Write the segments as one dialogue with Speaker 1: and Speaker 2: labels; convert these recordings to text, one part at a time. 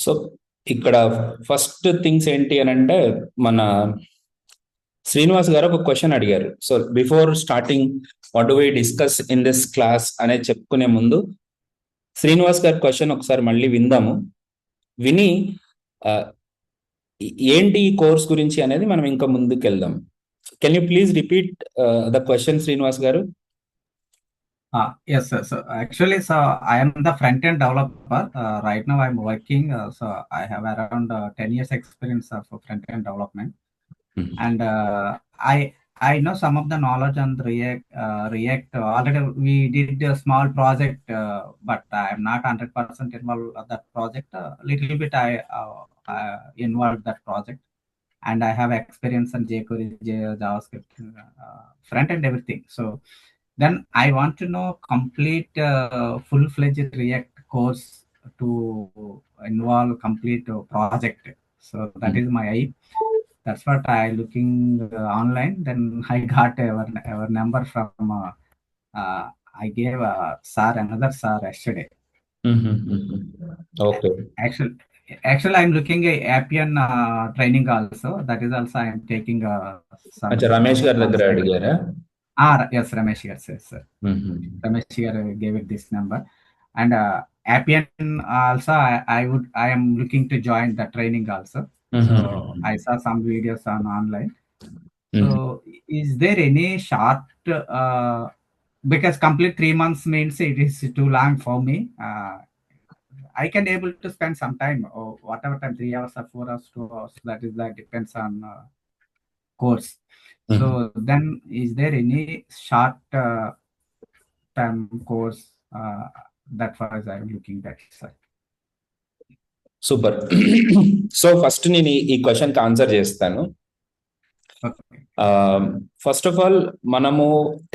Speaker 1: So ఇక్కడ first things ఏంటి అని అంటే, మన శ్రీనివాస్ గారు ఒక క్వశ్చన్ అడిగారు. So before starting what do we discuss in this class అనేది చెప్పుకునే ముందు శ్రీనివాస్ గారి క్వశ్చన్ ఒకసారి మళ్ళీ విందాము. విని ఆ, ఏంటి ఈ కోర్స్ గురించి అనేది మనం ఇంకా ముందుకు వెళ్దాం. Can you please repeat the question, Srinivas గారు?
Speaker 2: Yes, sir. So actually, so I am the front-end developer. Right now, I'm working. So I have around 10 years experience of front-end development, and I know some of the knowledge on React. React already we did a small project, but I am not 100% involved in that project. Little bit involved that project, and I have experience in jQuery, JavaScript, front end everything. So then I want to know complete full-fledged React course to involve complete project. So that is my aim. That's what I looking online. Then I got our number from I gave another sir yesterday.
Speaker 1: Okay.
Speaker 2: Actually, actually I'm looking at Appian training also. That is also I'm taking some
Speaker 1: అచ్చా, రమేష్ గారి దగ్గర
Speaker 2: side.
Speaker 1: అడిగారా?
Speaker 2: Yes, Ramesh, yes, sir.
Speaker 1: Hmm.
Speaker 2: Ramesh here gave it this number, and Appian also I am looking to join the training also. So I saw some videos on online. So is there any short because complete 3 months means it is too long for me. I can able to spend some time or whatever time, 3 hours or 4 hours, 2 hours. That depends on course. So then, is there any short term course that far as I'm looking at, sir?
Speaker 1: Super. So first నేను ఈ క్వశ్చన్కి answer చేస్తాను.
Speaker 2: Okay.
Speaker 1: First of all, మనము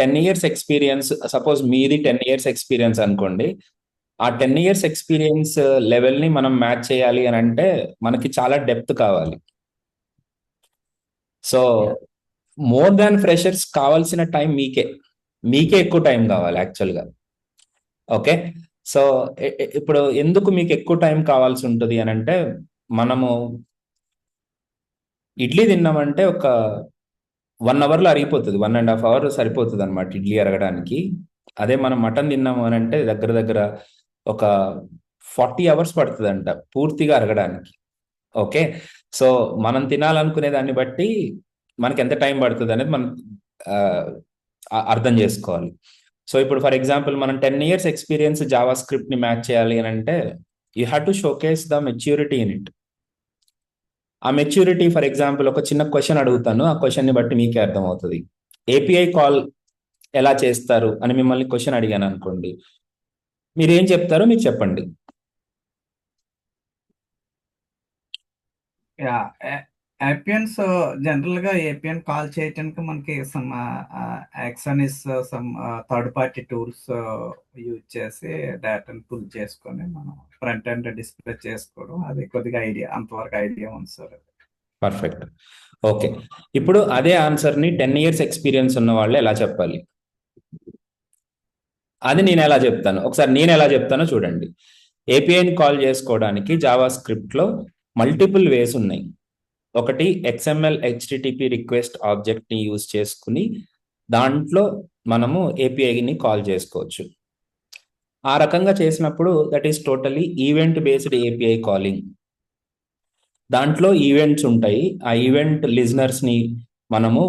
Speaker 1: 10 years experience, suppose మీది 10 years experience అనుకోండి. ఆ 10 years experience లెవెల్ని మనం మ్యాచ్ చేయాలి అని అంటే మనకి చాలా డెప్త్ కావాలి. సో మోర్ దాన్ ఫ్రెషర్స్ కావాల్సిన టైం మీకే ఎక్కువ టైం కావాలి యాక్చువల్గా. ఓకే. సో ఇప్పుడు ఎందుకు మీకు ఎక్కువ టైం కావాల్సి ఉంటుంది అని అంటే, మనము ఇడ్లీ తిన్నామంటే ఒక 1 hourలో అరిగిపోతుంది, 1.5 hours సరిపోతుంది అనమాట ఇడ్లీ అరగడానికి. అదే మనం మటన్ తిన్నాము అని అంటే దగ్గర దగ్గర ఒక 40 hours పడుతుందంట పూర్తిగా అరగడానికి. ఓకే. సో మనం తినాలనుకునే దాన్ని బట్టి మనకి ఎంత టైం పడుతుంది అనేది మనం అర్థం చేసుకోవాలి. సో ఇప్పుడు ఫర్ ఎగ్జాంపుల్ మనం 10 years ఎక్స్పీరియన్స్ జావా స్క్రిప్ట్ ని మ్యాచ్ చేయాలి అని అంటే you have to showcase the maturity in it. ఆ మెచ్యూరిటీ, ఫర్ ఎగ్జాంపుల్ ఒక చిన్న క్వశ్చన్ అడుగుతాను, ఆ క్వశ్చన్ ని బట్టి మీకే అర్థమవుతుంది. ఏపీఐ కాల్ ఎలా చేస్తారు అని మిమ్మల్ని క్వశ్చన్ అడిగాను అనుకోండి, మీరు ఏం చెప్తారో మీరు చెప్పండి.
Speaker 2: Appian, so general గా ఏపీఎన్ కాల్ చేయడానికి మనకి some action is some third party tools use చేసి డేటాను పుల్ చేసుకొని మనం ఫ్రంట్ ఎండ్ డిస్ప్లే చేసుకోవడం, అది కొద్దిగా అంతవరకు ఐడియా ఉంది సార్.
Speaker 1: పర్ఫెక్ట్. ఓకే. ఇప్పుడు అదే ఆన్సర్ ని 10 years ఎక్స్పీరియన్స్ ఉన్న వాళ్ళు ఎలా చెప్పాలి, అది నేను ఎలా చెప్తాను. ఒకసారి నేను ఎలా చెప్తానో చూడండి. ఏపీఐని కాల్ చేసుకోవడానికి జావా స్క్రిప్ట్ లో మల్టిపుల్ వేస్ ఉన్నాయి. ఒకటి XML HTTP రిక్వెస్ట్ ఆబ్జెక్ట్ ని యూజ్ చేసుకుని దాంట్లో మనము ఏపీఐని కాల్ చేసుకోవచ్చు. ఆ రకంగా చేసినప్పుడు that is totally event based API calling. దాంట్లో ఈవెంట్స్ ఉంటాయి. ఆ ఈవెంట్ లిజనర్స్ ని మనము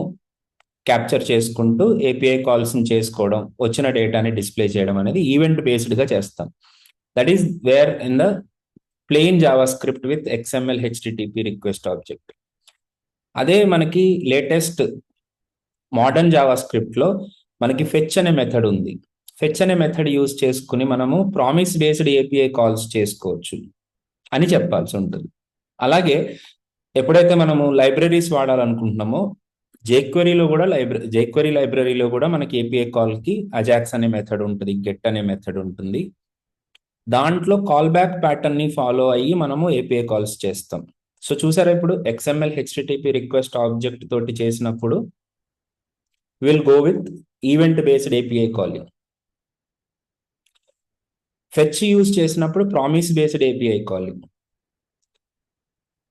Speaker 1: క్యాప్చర్ చేసుకుంటూ ఏపీఐ కాల్స్ ని చేసుకోవడం, వచ్చిన డేటాని డిస్ప్లే చేయడం అనేది ఈవెంట్ బేస్డ్ గా చేస్తాం. That is where in the plain Java script with XML HTTP request object. అదే మనకి లేటెస్ట్ మోడర్న్ జావా స్క్రిప్ట్ లో మనకి ఫెచ్ అనే మెథడ్ ఉంది. ఫెచ్ అనే మెథడ్ యూజ్ చేసుకుని మనము ప్రామిస్ బేస్డ్ ఏపీఐ కాల్స్ చేసుకోవచ్చు అని చెప్పాల్సి ఉంటుంది. అలాగే ఎప్పుడైతే మనము లైబ్రరీస్ వాడాలనుకుంటున్నామో జేక్వెరీ లైబ్రరీలో కూడా మనకి ఏపీఐ కాల్ కి అజాక్స్ అనే మెథడ్ ఉంటుంది, గెట్ అనే మెథడ్ ఉంటుంది. దాంట్లో కాల్ బ్యాక్ ప్యాటర్న్ ని ఫాలో అయ్యి మనము ఏపీఐ కాల్స్ చేస్తాం. సో చూసారా, ఇప్పుడు XML HTTP రిక్వెస్ట్ ఆబ్జెక్ట్ తోటి చేసినప్పుడు will go with event based API calling. Fetch use చేసినప్పుడు promise based API calling.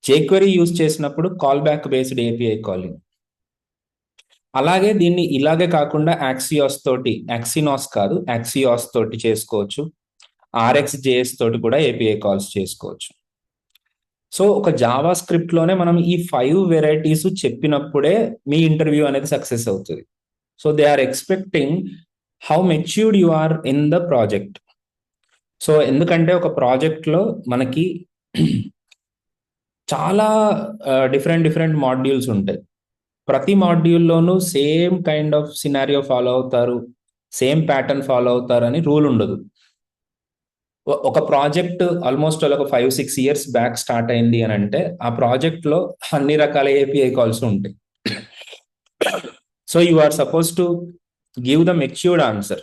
Speaker 1: jQuery use చేసినప్పుడు call back based API calling. అలాగే దీన్ని ఇలాగే కాకుండా యాక్సినాస్ కాదు యాక్సియాస్ తోటి చేసుకోవచ్చు. RxJS తోటి కూడా ఏపీఐ కాల్స్ చేసుకోవచ్చు. సో ఒక జావా స్క్రిప్ట్ లోనే మనం ఈ 5 వెరైటీస్ చెప్పినప్పుడే మీ ఇంటర్వ్యూ అనేది సక్సెస్ అవుతుంది. So they are expecting how matured you are in the project. So ఎందుకంటే ఒక ప్రాజెక్ట్ లో మనకి చాలా డిఫరెంట్ మాడ్యూల్స్ ఉంటాయి. ప్రతి మాడ్యూల్లోనూ same kind of scenario follow అవుతారు, సేమ్ ప్యాటర్న్ ఫాలో అవుతారు అని రూల్ ఉండదు. ఒక ప్రాజెక్ట్ ఆల్మోస్ట్ ఒక 5-6 ఇయర్స్ బ్యాక్ స్టార్ట్ అయింది అని అంటే ఆ ప్రాజెక్ట్ లో అన్ని రకాల ఏపీఐ కాల్స్ ఉంటాయి. So you are suppose to give the matured answer.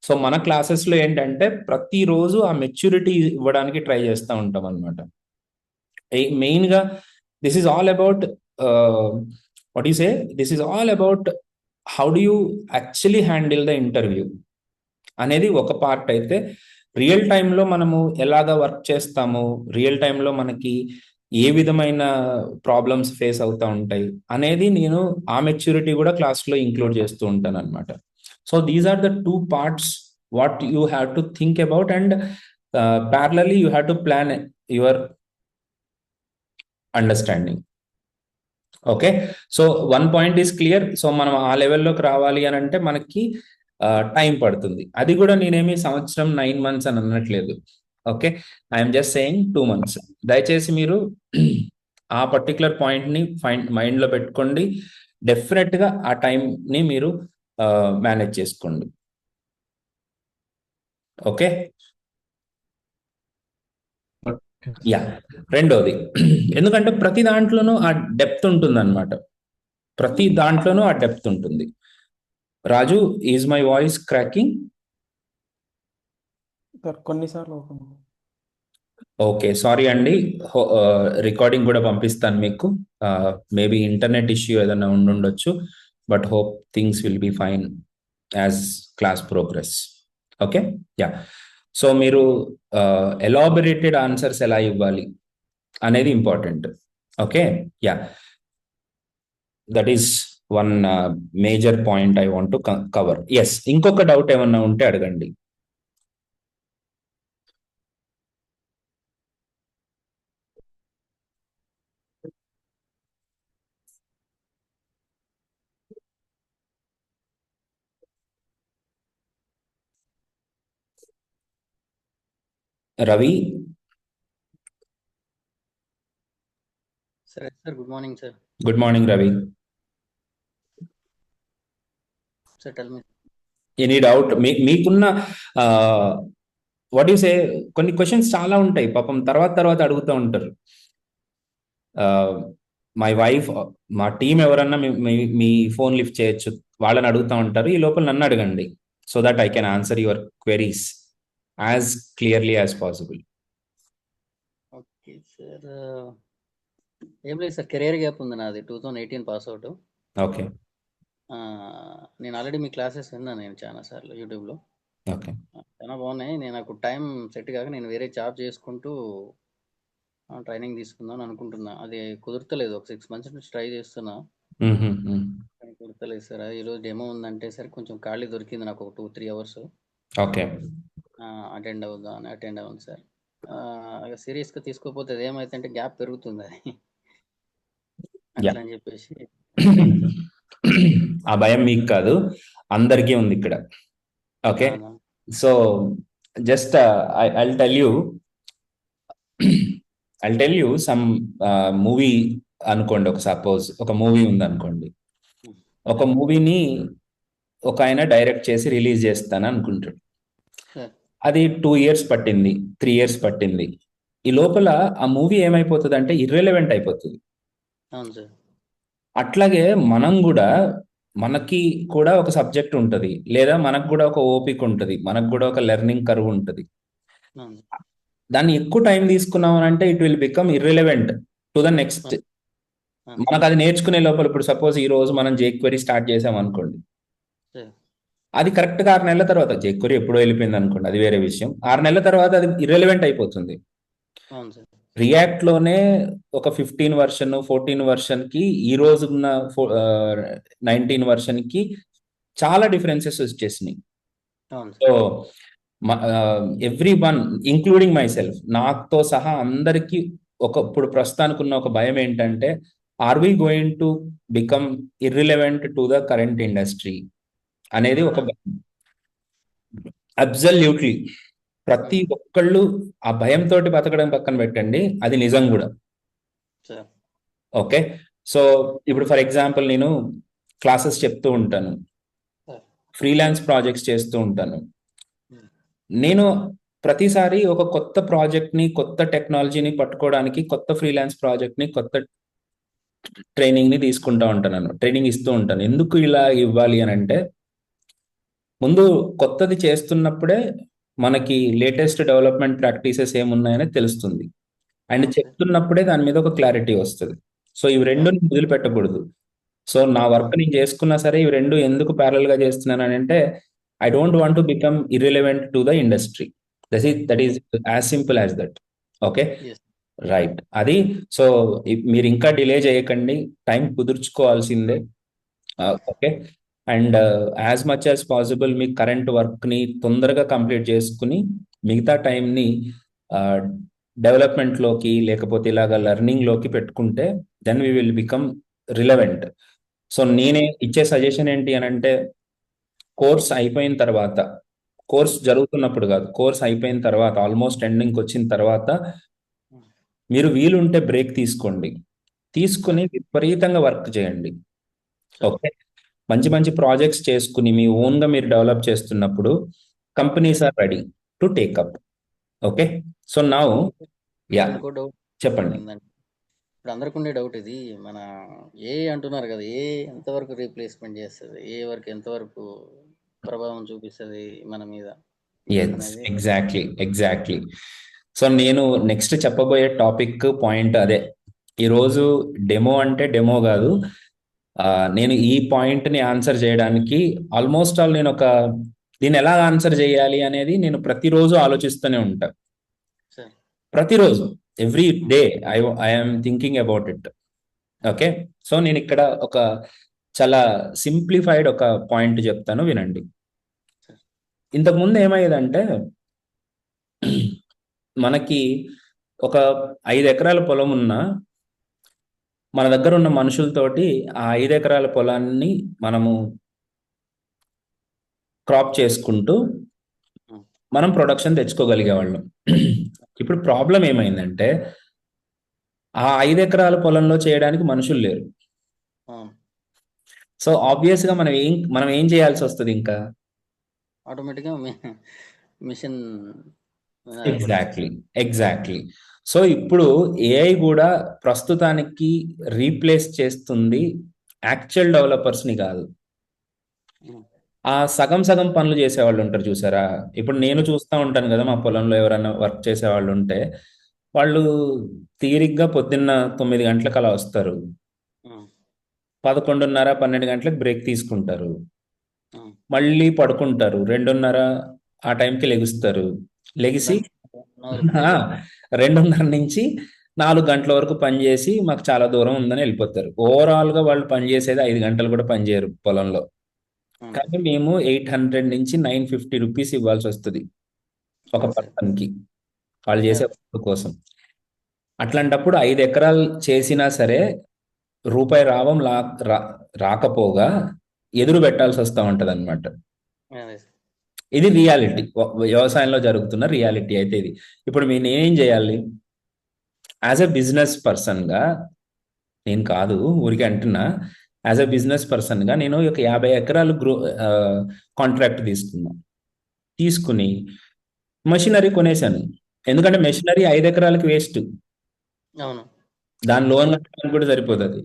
Speaker 1: So మన క్లాసెస్ లో ఏంటంటే ప్రతిరోజు ఆ మెచ్యూరిటీ ఇవ్వడానికి ట్రై చేస్తూ ఉంటాం అనమాట. మెయిన్ గా this is all about what you say this is all about how do you actually handle the interview అనేది ఒక పార్ట్ అయితే, రియల్ టైంలో మనము ఎలాగా వర్క్ చేస్తాము, రియల్ టైంలో మనకి ఏ విధమైన ప్రాబ్లమ్స్ ఫేస్ అవుతూ ఉంటాయి అనేది నేను ఆ మెచ్యూరిటీ కూడా క్లాస్లో ఇంక్లూడ్ చేస్తూ ఉంటాను అనమాట. So these are the 2 parts what you have to think about and parallelly you have to plan your understanding. Okay, so 1 point is clear. So మనం ఆ లెవెల్లోకి రావాలి అని అంటే మనకి టైం పడుతుంది. అది కూడా నేనేమి సంవత్సరం 9 months అని అనట్లేదు. Okay, I'm just saying 2 months. దయచేసి మీరు ఆ పర్టికులర్ పాయింట్ని మైండ్లో పెట్టుకోండి. డెఫినెట్గా ఆ టైంని మీరు మేనేజ్ చేసుకోండి. Okay, yeah. రెండోది, ఎందుకంటే ప్రతి దాంట్లోనూ ఆ డెప్త్ ఉంటుంది అనమాట. ప్రతి దాంట్లోనూ ఆ డెప్త్ ఉంటుంది. Raju, is my voice cracking?
Speaker 3: కొన్నిసార్లు
Speaker 1: ఓకే, సారీ అండి. రికార్డింగ్ కూడా పంపిస్తాను మీకు. మేబీ ఇంటర్నెట్ ఇష్యూ ఏదైనా ఉండొచ్చు, but hope things will be fine as class progress. Okay, ya. So మీరు ఎలాబొరేటెడ్ ఆన్సర్స్ ఎలా ఇవ్వాలి అనేది important. Okay, ya, that is one major point I want to cover. Yes, ఇంకొక డౌట్ ఏమన్నా ఉంటే అడగండి. Ravi?
Speaker 4: Sir, good morning, sir.
Speaker 1: Good morning Ravi.
Speaker 4: Sir, tell me.
Speaker 1: Any doubt మీకున్న what you say, కొన్ని క్వశ్చన్స్ చాలా ఉంటాయి పాపం, తర్వాత అడుగుతూ ఉంటారు. మై వైఫ్, మా టీం ఎవరన్నా మీ ఫోన్ లిఫ్ట్ చేయొచ్చు, వాళ్ళని అడుగుతూ ఉంటారు. ఈ లోపల నన్ను అడగండి, so that I can answer your queries as clearly as possible.
Speaker 4: Okay sir, ఏం లేదు సార్, కెరియర్ గ్యాప్ ఉంది నాది. 2018 పాస్ అవుట్.
Speaker 1: ఓకే,
Speaker 4: నేను ఆల్రెడీ మీ క్లాసెస్ విన్నాను నేను చాలా సార్లు యూట్యూబ్లో.
Speaker 1: ఓకే,
Speaker 4: చాలా బాగున్నాయి. నేను నాకు టైం సెట్ కాక నేను వేరే జాబ్ చేసుకుంటూ ట్రైనింగ్ తీసుకుందాం అనుకుంటున్నా. అది కుదరతలేదు. ఒక 6 months నుంచి ట్రై చేస్తున్నా, కానీ కుదరతలేదు సార్. ఈరోజు డెమో ఉందంటే సరే కొంచెం ఖాళీ దొరికింది నాకు, ఒక 2-3 hours.
Speaker 1: ఓకే,
Speaker 4: అటెండ్ అవ్వను సార్. సీరియస్గా తీసుకోకపోతే అది ఏమైతే గ్యాప్ పెరుగుతుంది, అది అట్లా అని చెప్పేసి.
Speaker 1: ఆ భయం మీకు కాదు, అందరికీ ఉంది ఇక్కడ. Okay, so just I'll tell you some movie అనుకోండి. ఒక సపోజ్ ఒక మూవీ ఉంది అనుకోండి. ఒక మూవీని ఒక ఆయన డైరెక్ట్ చేసి రిలీజ్ చేస్తాను అనుకుంటాడు. అది 2 years పట్టింది, 3 years పట్టింది. ఈ లోపల ఆ మూవీ ఏమైపోతుంది అంటే ఇర్రెలెవెంట్ అయిపోతుంది. అట్లాగే మనకి కూడా ఒక సబ్జెక్ట్ ఉంటుంది, లేదా మనకు కూడా ఒక ఓపిక ఉంటుంది, మనకు కూడా ఒక లెర్నింగ్ కర్వ్ ఉంటుంది. దాన్ని ఎక్కువ టైం తీసుకున్నాం అంటే it will become irrelevant to the next. మనకు అది నేర్చుకునే లోపల, ఇప్పుడు సపోజ్ ఈ రోజు మనం jQuery స్టార్ట్ చేసాం అనుకోండి, అది కరెక్ట్ గా 6 నెలల తర్వాత, jQuery ఎప్పుడో వెళ్ళిపోయింది అనుకోండి, అది వేరే విషయం. 6 నెలల తర్వాత అది ఇర్రెలెవెంట్ అయిపోతుంది. రియాక్ట్ లోనే ఒక 15 వర్షన్ 14 వర్షన్ కి ఈ రోజు ఉన్న 19 వర్షన్ కి చాలా డిఫరెన్సెస్ వచ్చేసినాయి.
Speaker 4: అవును
Speaker 1: so
Speaker 4: sir.
Speaker 1: Everyone including myself, నాతో సహా అందరికి ఇప్పుడు ప్రస్తుతానికి ఉన్న ఒక భయం ఏంటంటే, are we going to become irrelevant to the current industry అనేది ఒక భయం. అబ్సల్యూట్లీ ప్రతి ఒక్కళ్ళు ఆ భయంతో బతకడం పక్కన పెట్టండి, అది నిజం కూడా.
Speaker 4: సార్
Speaker 1: ఓకే, సో ఇప్పుడు ఫర్ ఎగ్జాంపుల్ నేను క్లాసెస్ చెప్తూ ఉంటాను, ఫ్రీలాన్స్ ప్రాజెక్ట్స్ చేస్తూ ఉంటాను. నేను ప్రతిసారి ఒక కొత్త ప్రాజెక్ట్ ని, కొత్త టెక్నాలజీని పట్టుకోవడానికి కొత్త ఫ్రీలాన్స్ ప్రాజెక్ట్ ని, కొత్త ట్రైనింగ్ ని తీసుకుంటా ఉంటాను, ట్రైనింగ్ ఇస్తూ ఉంటాను. ఎందుకు ఇలా ఇవ్వాలి అని అంటే, ముందు కొత్తది చేస్తున్నప్పుడే మనకి లేటెస్ట్ డెవలప్మెంట్ ప్రాక్టీసెస్ ఏమున్నాయని తెలుస్తుంది, అండ్ చెప్తున్నప్పుడే దాని మీద ఒక క్లారిటీ వస్తుంది. సో ఇవి రెండు వదిలిపెట్టకూడదు. సో నా వర్క్ నేను చేసుకున్నా సరే ఇవి రెండు ఎందుకు ప్యారల్ గా చేస్తున్నాను అని అంటే, I don't want to become irrelevant to the industry. That is as simple as that. Okay, right. అది సో మీరు ఇంకా డిలే చేయకండి, టైం కుదుర్చుకోవాల్సిందే. Okay, and as much as possible మీ కరెంట్ వర్క్ ని తొందరగా కంప్లీట్ చేసుకుని మిగతా టైంని డెవలప్మెంట్ లోకి లేకపోతే ఇలాగ లెర్నింగ్ లోకి పెట్టుకుంటే then we will become relevant. So నేనే ఇచ్చే సజెషన్ ఏంటి అని అంటే, కోర్స్ అయిపోయిన తర్వాత, కోర్స్ జరుగుతున్నప్పుడు కాదు, కోర్స్ అయిపోయిన తర్వాత ఆల్మోస్ట్ ఎండింగ్కి వచ్చిన తర్వాత మీరు వీలుంటే బ్రేక్ తీసుకోండి, తీసుకుని విపరీతంగా వర్క్ చేయండి. ఓకే, మంచి మంచి ప్రాజెక్ట్స్ చేసుకుని మీ ఓన్ గా మీరు డెవలప్ చేస్తున్నప్పుడు companies are ready to take up. Okay, so now ya
Speaker 4: ఇంకో డౌట్
Speaker 1: చెప్పండి.
Speaker 4: ఇప్పుడు అందరికి ఉండే డౌట్ ఇది, మన ఏ అంటున్నారు కదా, ఏ ఎంతవరకు రీప్లేస్మెంట్ చేస్తుంది, ఏ వరకు ఎంతవరకు ప్రభావం చూపిస్తుంది మన మీద?
Speaker 1: ఎగ్జాక్ట్లీ. సో నేను నెక్స్ట్ చెప్పబోయే టాపిక్ పాయింట్ అదే. ఈరోజు డెమో అంటే డెమో కాదు, నేను ఈ పాయింట్ ని ఆన్సర్ చేయడానికి ఆల్మోస్ట్ ఆల్ నేను దీన్ని ఎలా ఆన్సర్ చేయాలి అనేది నేను ప్రతిరోజు ఆలోచిస్తూనే ఉంటా. ప్రతిరోజు every day I'm thinking about it. Okay, so నేను ఇక్కడ ఒక చాలా సింప్లిఫైడ్ ఒక పాయింట్ చెప్తాను, వినండి. ఇంతకుముందు ఏమయ్యేదంటే, మనకి ఒక 5 ఎకరాల పొలం ఉన్నా మన దగ్గర ఉన్న మనుషులతోటి ఆ 5 ఎకరాల పొలాన్ని మనము క్రాప్ చేసుకుంటూ మనం ప్రొడక్షన్ తెచ్చుకోగలిగే వాళ్ళం. ఇప్పుడు ప్రాబ్లం ఏమైందంటే, ఆ 5 ఎకరాల పొలంలో చేయడానికి మనుషులు లేరు. సో ఆబ్వియస్ గా మనం ఏం చేయాల్సి వస్తుంది, ఇంకా
Speaker 4: ఆటోమేటిక్గా మిషన్.
Speaker 1: ఎగ్జాక్ట్లీ. సో ఇప్పుడు ఏఐ కూడా ప్రస్తుతానికి రీప్లేస్ చేస్తుంది యాక్చువల్ డెవలపర్స్ ని కాదు, ఆ సగం పనులు చేసేవాళ్ళు ఉంటారు చూసారా. ఇప్పుడు నేను చూస్తూ ఉంటాను కదా, మా పొలంలో ఎవరైనా వర్క్ చేసేవాళ్ళు ఉంటే వాళ్ళు తీరిగ్గా పొద్దున్న 9 గంటలకు అలా వస్తారు, 11:30 12 గంటలకు బ్రేక్ తీసుకుంటారు, మళ్ళీ పడుకుంటారు, 2:30 ఆ టైంకి లెగుస్తారు, లెగిసి 2:30 నుంచి 4 గంటల వరకు పనిచేసి మాకు చాలా దూరం ఉందని వెళ్ళిపోతారు. ఓవరాల్ గా వాళ్ళు పనిచేసేది 5 గంటలు కూడా పనిచేయరు పొలంలో. కానీ మేము 800 నుంచి 950 రూపీస్ ఇవ్వాల్సి వస్తుంది ఒక పర్సన్ కి, వాళ్ళు చేసే వర్క్ కోసం. అట్లాంటప్పుడు 5 ఎకరాలు చేసినా సరే రూపాయి లాభం రాకపోగా ఎదురు పెట్టాల్సి వస్తూ ఉంటది అనమాట. ఇది రియాలిటీ, వ్యవసాయంలో జరుగుతున్న రియాలిటీ అయితే ఇది. ఇప్పుడు నేనేం చేయాలి యాజ్ ఎ బిజినెస్ పర్సన్ గా, నేను కాదు ఊరికే అంటున్నా, యాజ్ ఎ బిజినెస్ పర్సన్ గా నేను ఒక 50 ఎకరాలు కాంట్రాక్ట్ తీసుకుని మెషినరీ కొనేసాను. ఎందుకంటే మెషినరీ 5 ఎకరాలకి వేస్ట్, దాని లోన్ కట్టడానికి కూడా సరిపోతుంది,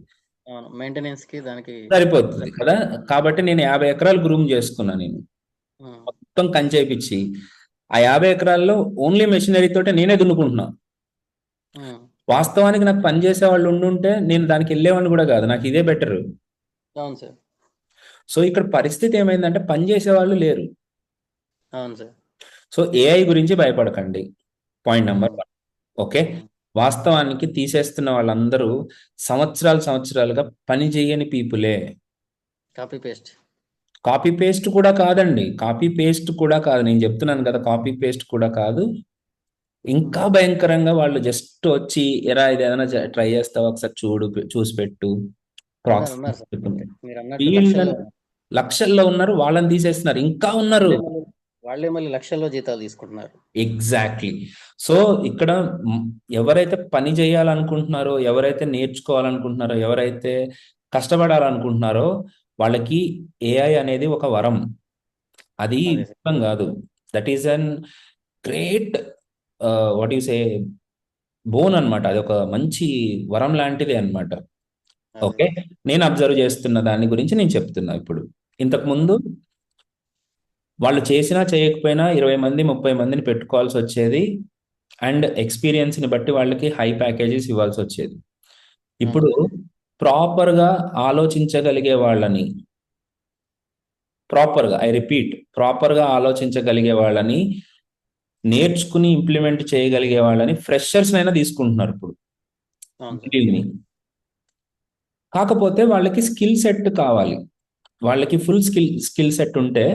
Speaker 4: మెయింటెనెన్స్ కి దానికి
Speaker 1: సరిపోతుంది కదా. కాబట్టి నేను 50 ఎకరాలు గ్రూమ్ చేసుకున్నా, నేను మొత్తం కంచేపించి ఆ 50 ఎకరాల్లో ఓన్లీ మెషినరీ తోటే నేనే దున్నుకుంటున్నా. వాస్తవానికి నాకు పని చేసే వాళ్ళు ఉండుంటే నేను దానికి వెళ్ళేవాడిని కూడా కాదు, నాకు ఇదే బెటర్. సో ఇక్కడ పరిస్థితి ఏమైందంటే పని చేసే వాళ్ళు లేరు. సో ఏఐ గురించి భయపడకండి, పాయింట్ నెంబర్ 1. ఓకే, వాస్తవానికి తీసేస్తున్న వాళ్ళందరూ సంవత్సరాలుగా పని చేయని పీపులే.
Speaker 4: Copy paste.
Speaker 1: కాపీ పేస్ట్ కూడా కాదండి, కాపీ పేస్ట్ కూడా కాదు, నేను చెప్తున్నాను కదా, కాపీ పేస్ట్ కూడా కాదు. ఇంకా భయంకరంగా వాళ్ళు జస్ట్ వచ్చి ఎరా ఇది ఏదైనా ట్రై చేస్తావా ఒకసారి చూసి పెట్టు
Speaker 4: ఉన్నారు సార్. మీరు అన్నట్టు
Speaker 1: వీళ్ళని లక్షల్లో ఉన్నారు, వాళ్ళని తీసేస్తున్నారు, ఇంకా ఉన్నారు.
Speaker 4: వాళ్ళే మళ్ళీ లక్షల్లో జీతాలు తీసుకుంటున్నారు.
Speaker 1: ఎగ్జాక్ట్లీ. సో ఇక్కడ ఎవరైతే పని చేయాలనుకుంటున్నారో, ఎవరైతే నేర్చుకోవాలనుకుంటున్నారో, ఎవరైతే కష్టపడాలనుకుంటున్నారో వాళ్ళకి ఏఐ అనేది ఒక వరం. అది ఇష్టం కాదు. That is an great what you say bone అన్నమాట. అది ఒక మంచి వరం లాంటిది అన్నమాట. ఓకే, నేను అబ్జర్వ్ చేస్తున్న దాని గురించి నేను చెప్తున్నా. ఇప్పుడు ఇంతకు ముందు వాళ్ళు చేసినా చేయకపోయినా 20 మంది 30 మందిని పెట్టుకోవాల్సి వచ్చేది, అండ్ ఎక్స్పీరియన్స్ ని బట్టి వాళ్ళకి హై ప్యాకేజెస్ ఇవ్వాల్సి వచ్చేది. ఇప్పుడు ప్రాపర్గా ఆలోచించగలిగే వాళ్ళని, ఐ రిపీట్, ప్రాపర్గా ఆలోచించగలిగే వాళ్ళని, నేర్చుకుని ఇంప్లిమెంట్ చేయగలిగే వాళ్ళని ఫ్రెషర్స్ అయినా తీసుకుంటున్నారు ఇప్పుడు. కాకపోతే వాళ్ళకి స్కిల్ సెట్ కావాలి. వాళ్ళకి ఫుల్ స్కిల్ సెట్ ఉంటే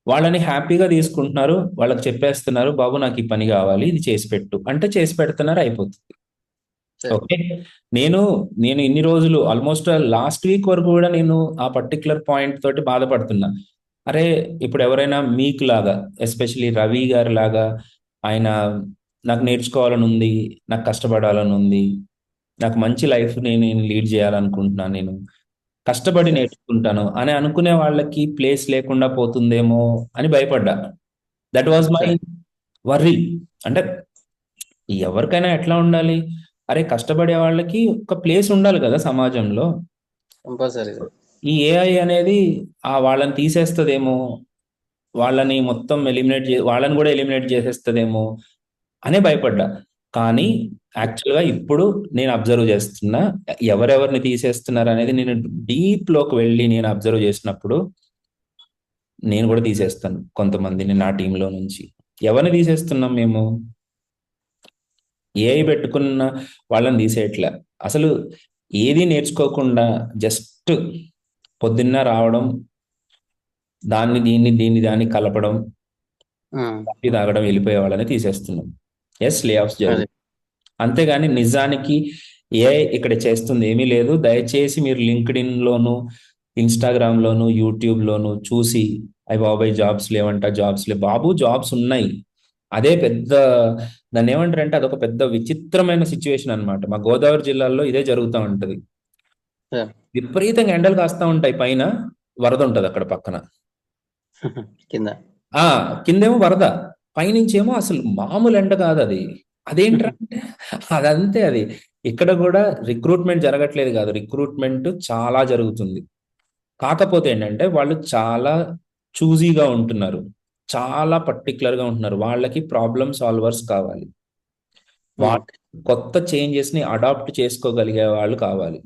Speaker 1: వాళ్ళని హ్యాపీగా తీసుకుంటున్నారు. వాళ్ళకి చెప్పేస్తున్నారు, బాబు నాకు ఈ పని కావాలి, ఇది చేసి పెట్టు అంటే చేసి పెడుతున్నారు, అయిపోతుంది. ఓకే, నేను ఇన్ని రోజులు ఆల్మోస్ట్ లాస్ట్ వీక్ వరకు కూడా నేను ఆ పర్టికులర్ పాయింట్ తోటి బాధపడుతున్నా. అరే ఇప్పుడు ఎవరైనా మీకు లాగా, ఎస్పెషలీ రవి గారి లాగా, ఆయన నాకు నేర్చుకోవాలని ఉంది, నాకు కష్టపడాలని ఉంది, నాకు మంచి లైఫ్ నేను లీడ్ చేయాలనుకుంటున్నాను, నేను కష్టపడి నేర్చుకుంటాను అని అనుకునే వాళ్ళకి ప్లేస్ లేకుండా పోతుందేమో అని భయపడ్డా. That was my worry. అంటే ఎవరికైనా ఎట్లా ఉండాలి, అరే కష్టపడే వాళ్ళకి ఒక ప్లేస్ ఉండాలి కదా సమాజంలో. ఈ ఏఐ అనేది వాళ్ళని తీసేస్తుందేమో, వాళ్ళని మొత్తం వాళ్ళని కూడా ఎలిమినేట్ చేసేస్తుందేమో అనే భయపడ్డా. కానీ యాక్చువల్గా ఇప్పుడు నేను అబ్జర్వ్ చేస్తున్నా, ఎవరెవరిని తీసేస్తున్నారు అనేది నేను డీప్ లోకి వెళ్ళి నేను అబ్జర్వ్ చేసినప్పుడు నేను కూడా తీసేస్తాను కొంతమందిని నా టీంలో నుంచి. ఎవరిని తీసేస్తున్నాం మేము? ఏఐ పెట్టుకున్న వాళ్ళని తీసేయట్లే. అసలు ఏది నేర్చుకోకుండా జస్ట్ పొద్దున్న రావడం, దీన్ని కలపడం, కాఫీ తాగడం, వెళ్ళిపోయే వాళ్ళని తీసేస్తున్నాం. ఎస్, లే ఆఫ్స్ జరుగుతుంది. అంతేగాని నిజానికి ఏఐ ఇక్కడ చేస్తుంది ఏమీ లేదు. దయచేసి మీరు లింక్డ్ఇన్ లోను, ఇన్స్టాగ్రామ్ లోను, యూట్యూబ్ లోను చూసి అయ్యి బాబాయ్ జాబ్స్ లేవంట, జాబ్స్ లేవు. బాబు జాబ్స్ ఉన్నాయి. అదే పెద్ద, దాన్ని ఏమంటారంటే అదొక పెద్ద విచిత్రమైన సిచ్యువేషన్ అన్నమాట. మా గోదావరి జిల్లాలో ఇదే జరుగుతూ ఉంటది. విపరీతంగా ఎండలు కాస్తా ఉంటాయి, పైన వరద ఉంటది అక్కడ పక్కన, కిందేమో వరద, పైనుంచేమో అసలు మామూలు ఎండ కాదు అది. అదేంటంటే అదంతే. అది ఇక్కడ కూడా రిక్రూట్మెంట్ జరగట్లేదు కాదు, రిక్రూట్మెంట్ చాలా జరుగుతుంది. కాకపోతే ఏంటంటే వాళ్ళు చాలా చూజీగా ఉంటున్నారు, చాలా పర్టికులర్ గా ఉంటున్నారు. వాళ్ళకి ప్రాబ్లమ్ సాల్వర్స్ కావాలి, వాళ్ళ కొత్త చేంజెస్ ని అడాప్ట్ చేసుకోగలిగే వాళ్ళు కావాలి.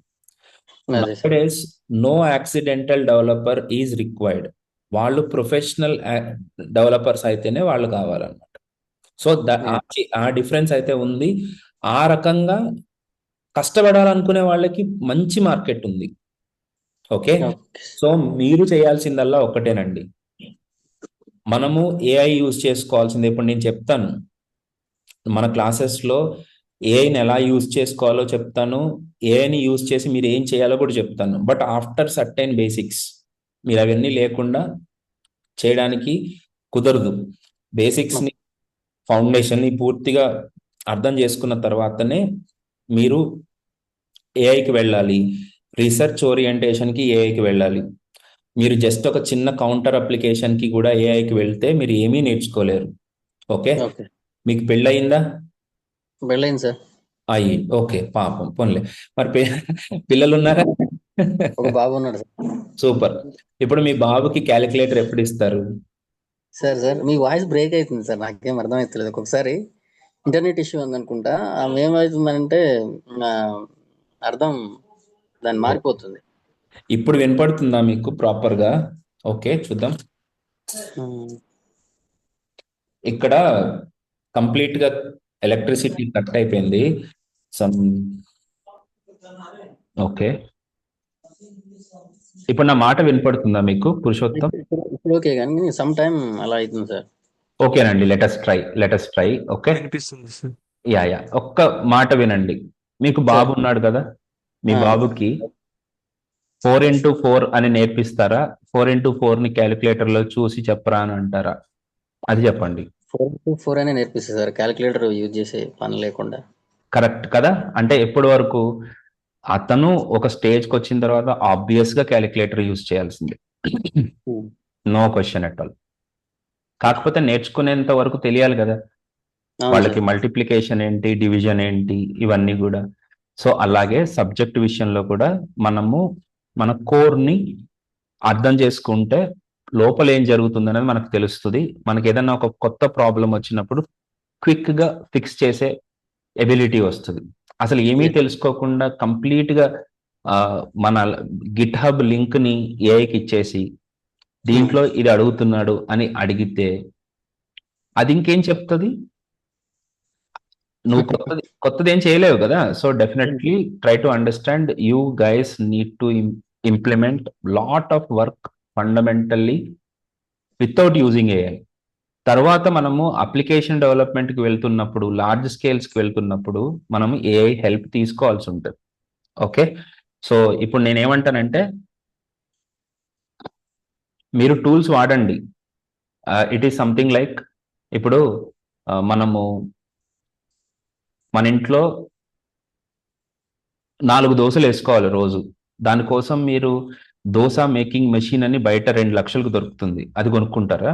Speaker 1: No accidental developer is required. వాళ్ళు ప్రొఫెషనల్ డెవలపర్స్ అయితేనే వాళ్ళు కావాలన్నమాట. సో ఆ డిఫరెన్స్ అయితే ఉంది. ఆ రకంగా కష్టపడాలనుకునే వాళ్ళకి మంచి మార్కెట్ ఉంది. ఓకే, సో మీరు చేయాల్సిందల్లా ఒక్కటేనండి, మనము ఏఐ యూజ్ చేసుకోవాల్సింది. ఇప్పుడు నేను చెప్తాను మన క్లాసెస్లో ఏఐని ఎలా యూజ్ చేసుకోవాలో చెప్తాను, ఏఐని యూజ్ చేసి మీరు ఏం చేయాలో కూడా చెప్తాను. బట్ ఆఫ్టర్ సర్టైన్ బేసిక్స్ మీరు అవన్నీ లేకుండా చేయడానికి కుదరదు. బేసిక్స్ ని, ఫౌండేషన్ ని పూర్తిగా అర్థం చేసుకున్న తర్వాతనే మీరు ఏఐకి వెళ్ళాలి. రీసెర్చ్ ఓరియంటేషన్కి ఏఐకి వెళ్ళాలి. మీరు జస్ట్ ఒక చిన్న కౌంటర్ అప్లికేషన్కి కూడా ఏఐకి వెళ్తే మీరు ఏమీ నేర్చుకోలేరు. ఓకే, మీకు పెళ్ళయిందా?
Speaker 4: పెళ్ళైంది సార్.
Speaker 1: అయ్యి ఓకే, పాపం పోన్లే. మరి పిల్లలు ఉన్నారా?
Speaker 4: ఒక బాబు ఉన్నాడు సార్.
Speaker 1: సూపర్. ఇప్పుడు మీ బాబుకి క్యాలిక్యులేటర్ ఎప్పుడు ఇస్తారు?
Speaker 4: సార్ మీ వాయిస్ బ్రేక్ అవుతుంది సార్, నాకేం అర్థం అవుతలేదు. ఒక్కొక్కసారి ఇంటర్నెట్ ఇష్యూ ఉందనుకుంటా. ఏమవుతుందంటే అర్థం దాన్ని మారిపోతుంది.
Speaker 1: ఇప్పుడు వినపడుతుందా మీకు ప్రాపర్ గా? ఓకే, చూద్దాం. ఇక్కడ కంప్లీట్ గా ఎలక్ట్రిసిటీ కట్ అయిపోయింది. సమ్ ఓకే, ఇప్పుడు నా మాట వినపడుతుందా మీకు పురుషోత్తం?
Speaker 4: ఇప్పుడు ఓకే, కానీ సమ్ టైమ్ అలా అవుతుంది సార్.
Speaker 1: ఓకేనండి, లెటస్ ట్రై. ఓకే,
Speaker 3: వినిపిస్తుంది సార్.
Speaker 1: యా ఒక్క మాట వినండి. మీకు బాబు ఉన్నాడు కదా, మీ బాబుకి 4x4 అని నేర్పిస్తారా, 4x4 ని క్యాలిక్యులేటర్ లో చూసి చెప్పరా అని అంటారా? అది చెప్పండి.
Speaker 4: 4x4 అనే నేర్పిస్తుంది సార్, క్యాలిక్యులేటర్ యూజ్ చేసే పని లేకుండా.
Speaker 1: కరెక్ట్ కదా? అంటే ఎప్పటి వరకు అతను ఒక స్టేజ్కి వచ్చిన తర్వాత ఆబ్వియస్ గా క్యాలిక్యులేటర్ యూజ్ చేయాల్సిందే, నో క్వశ్చన్ అట్ ఆల్. కాకపోతే నేర్చుకునేంత వరకు తెలియాలి కదా వాళ్ళకి, మల్టిప్లికేషన్ ఏంటి, డివిజన్ ఏంటి, ఇవన్నీ కూడా. సో అలాగే సబ్జెక్ట్ విషయంలో కూడా మనము మన కోర్ని అర్థం చేసుకుంటే లోపల ఏం జరుగుతుంది అనేది మనకు తెలుస్తుంది. మనకి ఏదైనా ఒక కొత్త ప్రాబ్లం వచ్చినప్పుడు క్విక్ గా ఫిక్స్ చేసే ఎబిలిటీ వస్తుంది. అసలు ఏమీ తెలుసుకోకుండా కంప్లీట్ గా మన గిట్ హబ్ లింక్ ని ఏఐకి ఇచ్చేసి దీంట్లో ఇది అడుగుతున్నాడు అని అడిగితే అది ఇంకేం చెప్తుంది? నువ్వు కొత్తది ఏం చేయలేవు కదా. So definitely try to understand, you guys need to implement lot of work fundamentally without using AI. తర్వాత మనము అప్లికేషన్ డెవలప్మెంట్కి వెళ్తున్నప్పుడు, లార్జ్ స్కేల్స్కి వెళ్తున్నప్పుడు మనము ఏఐ హెల్ప్ తీసుకోవాల్సి ఉంటుంది. ఓకే, సో ఇప్పుడు నేనేమంటానంటే మీరు టూల్స్ వాడండి. ఇట్ ఈస్ సంథింగ్ లైక్, ఇప్పుడు మనము మన ఇంట్లో 4 దోశలు వేసుకోవాలి రోజు. దానికోసం మీరు దోశ మేకింగ్ మెషిన్ అని బయట 2 లక్షలకు దొరుకుతుంది, అది కొనుక్కుంటారా?